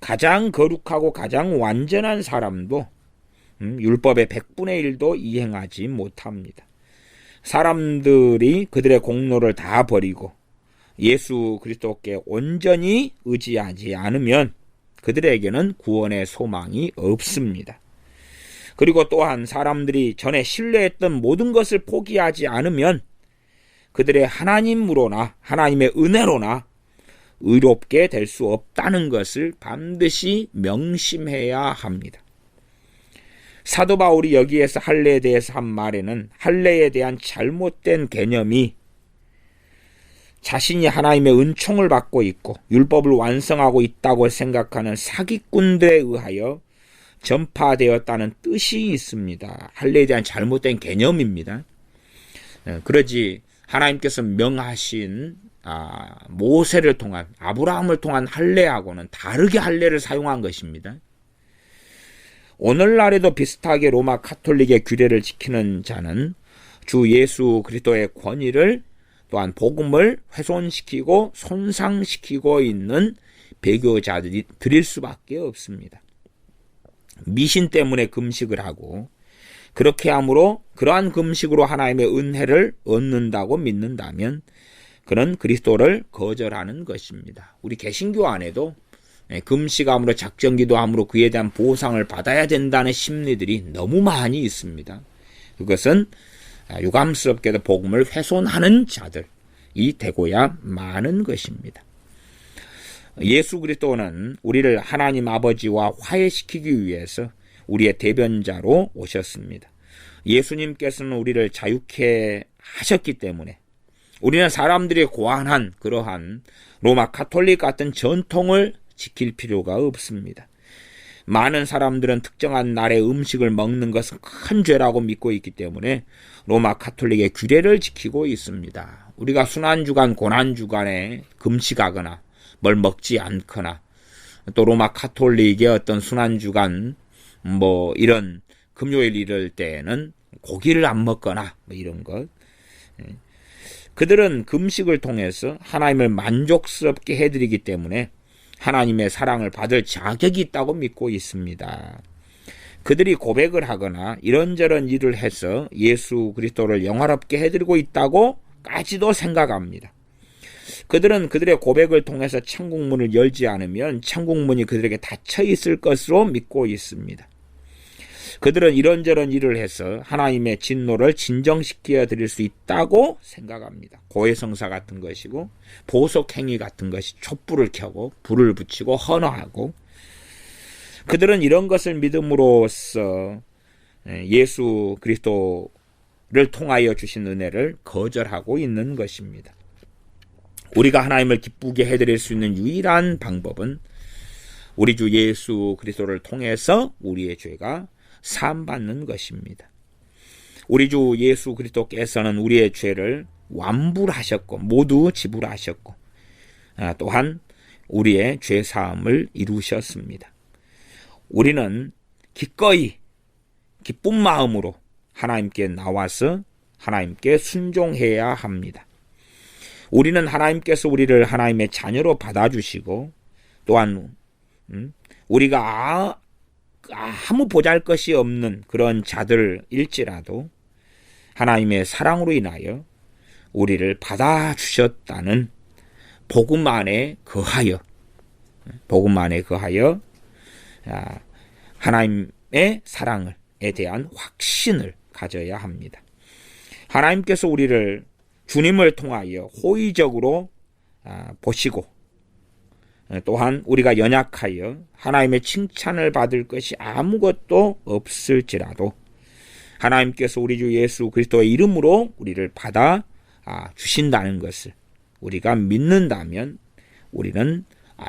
가장 거룩하고 가장 완전한 사람도 율법의 100분의 1도 이행하지 못합니다. 사람들이 그들의 공로를 다 버리고 예수 그리스도께 온전히 의지하지 않으면 그들에게는 구원의 소망이 없습니다. 그리고 또한 사람들이 전에 신뢰했던 모든 것을 포기하지 않으면 그들의 하나님으로나 하나님의 은혜로나 의롭게 될 수 없다는 것을 반드시 명심해야 합니다. 사도 바울이 여기에서 할례에 대해서 한 말에는 할례에 대한 잘못된 개념이 자신이 하나님의 은총을 받고 있고 율법을 완성하고 있다고 생각하는 사기꾼들에 의하여 전파되었다는 뜻이 있습니다. 할례에 대한 잘못된 개념입니다. 그러지 하나님께서 명하신 모세를 통한 아브라함을 통한 할례하고는 다르게 할례를 사용한 것입니다. 오늘날에도 비슷하게 로마 카톨릭의 규례를 지키는 자는 주 예수 그리스도의 권위를 또한 복음을 훼손시키고 손상시키고 있는 배교자들이 드릴 수밖에 없습니다. 미신 때문에 금식을 하고 그렇게 함으로 그러한 금식으로 하나님의 은혜를 얻는다고 믿는다면 그는 그리스도를 거절하는 것입니다. 우리 개신교 안에도 금식함으로 작정기도함으로 그에 대한 보상을 받아야 된다는 심리들이 너무 많이 있습니다. 그것은 유감스럽게도 복음을 훼손하는 자들이 되고야 마는 것입니다. 예수 그리스도는 우리를 하나님 아버지와 화해시키기 위해서 우리의 대변자로 오셨습니다. 예수님께서는 우리를 자유케 하셨기 때문에 우리는 사람들이 고안한 그러한 로마 카톨릭 같은 전통을 지킬 필요가 없습니다. 많은 사람들은 특정한 날에 음식을 먹는 것은 큰 죄라고 믿고 있기 때문에 로마 카톨릭의 규례를 지키고 있습니다. 우리가 순환주간, 고난주간에 금식하거나 뭘 먹지 않거나 또 로마 카톨릭의 어떤 순환주간 이런 금요일 이럴 때에는 고기를 안 먹거나 이런 것. 그들은 금식을 통해서 하나님을 만족스럽게 해드리기 때문에 하나님의 사랑을 받을 자격이 있다고 믿고 있습니다. 그들이 고백을 하거나 이런저런 일을 해서 예수 그리스도를 영화롭게 해드리고 있다고까지도 생각합니다. 그들은 그들의 고백을 통해서 천국문을 열지 않으면 천국문이 그들에게 닫혀 있을 것으로 믿고 있습니다. 그들은 이런저런 일을 해서 하나님의 진노를 진정시켜 드릴 수 있다고 생각합니다. 고해성사 같은 것이고 보석행위 같은 것이 촛불을 켜고 불을 붙이고 헌화하고 그들은 이런 것을 믿음으로써 예수 그리스도를 통하여 주신 은혜를 거절하고 있는 것입니다. 우리가 하나님을 기쁘게 해드릴 수 있는 유일한 방법은 우리 주 예수 그리스도를 통해서 우리의 죄가 사함받는 것입니다. 우리 주 예수 그리스도께서는 우리의 죄를 완불하셨고 모두 지불하셨고 또한 우리의 죄 사함을 이루셨습니다. 우리는 기꺼이 기쁜 마음으로 하나님께 나와서 하나님께 순종해야 합니다. 우리는 하나님께서 우리를 하나님의 자녀로 받아주시고 또한 우리가 아무 보잘것이 없는 그런 자들일지라도 하나님의 사랑으로 인하여 우리를 받아주셨다는 복음 안에 거하여 하나님의 사랑에 대한 확신을 가져야 합니다. 하나님께서 우리를 주님을 통하여 호의적으로 보시고 또한 우리가 연약하여 하나님의 칭찬을 받을 것이 아무것도 없을지라도 하나님께서 우리 주 예수 그리스도의 이름으로 우리를 받아 주신다는 것을 우리가 믿는다면 우리는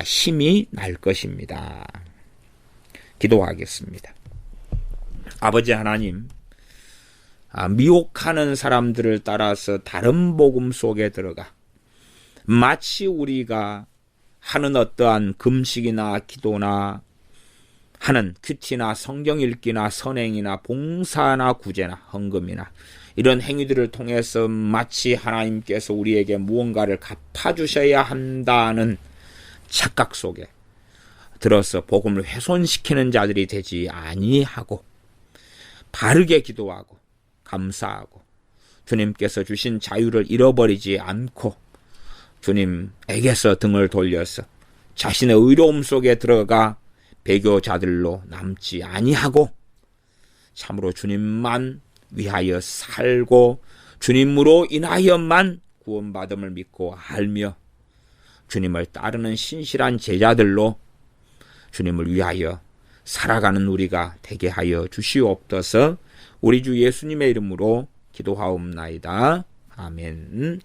힘이 날 것입니다. 기도하겠습니다. 아버지 하나님, 미혹하는 사람들을 따라서 다른 복음 속에 들어가 마치 우리가 하는 어떠한 금식이나 기도나 하는 큐티나 성경 읽기나 선행이나 봉사나 구제나 헌금이나 이런 행위들을 통해서 마치 하나님께서 우리에게 무언가를 갚아주셔야 한다는 착각 속에 들어서 복음을 훼손시키는 자들이 되지 아니하고 바르게 기도하고 감사하고 주님께서 주신 자유를 잃어버리지 않고 주님에게서 등을 돌려서 자신의 의로움 속에 들어가 배교자들로 남지 아니하고 참으로 주님만 위하여 살고 주님으로 인하여만 구원받음을 믿고 알며 주님을 따르는 신실한 제자들로 주님을 위하여 살아가는 우리가 되게 하여 주시옵소서. 우리 주 예수님의 이름으로 기도하옵나이다. 아멘.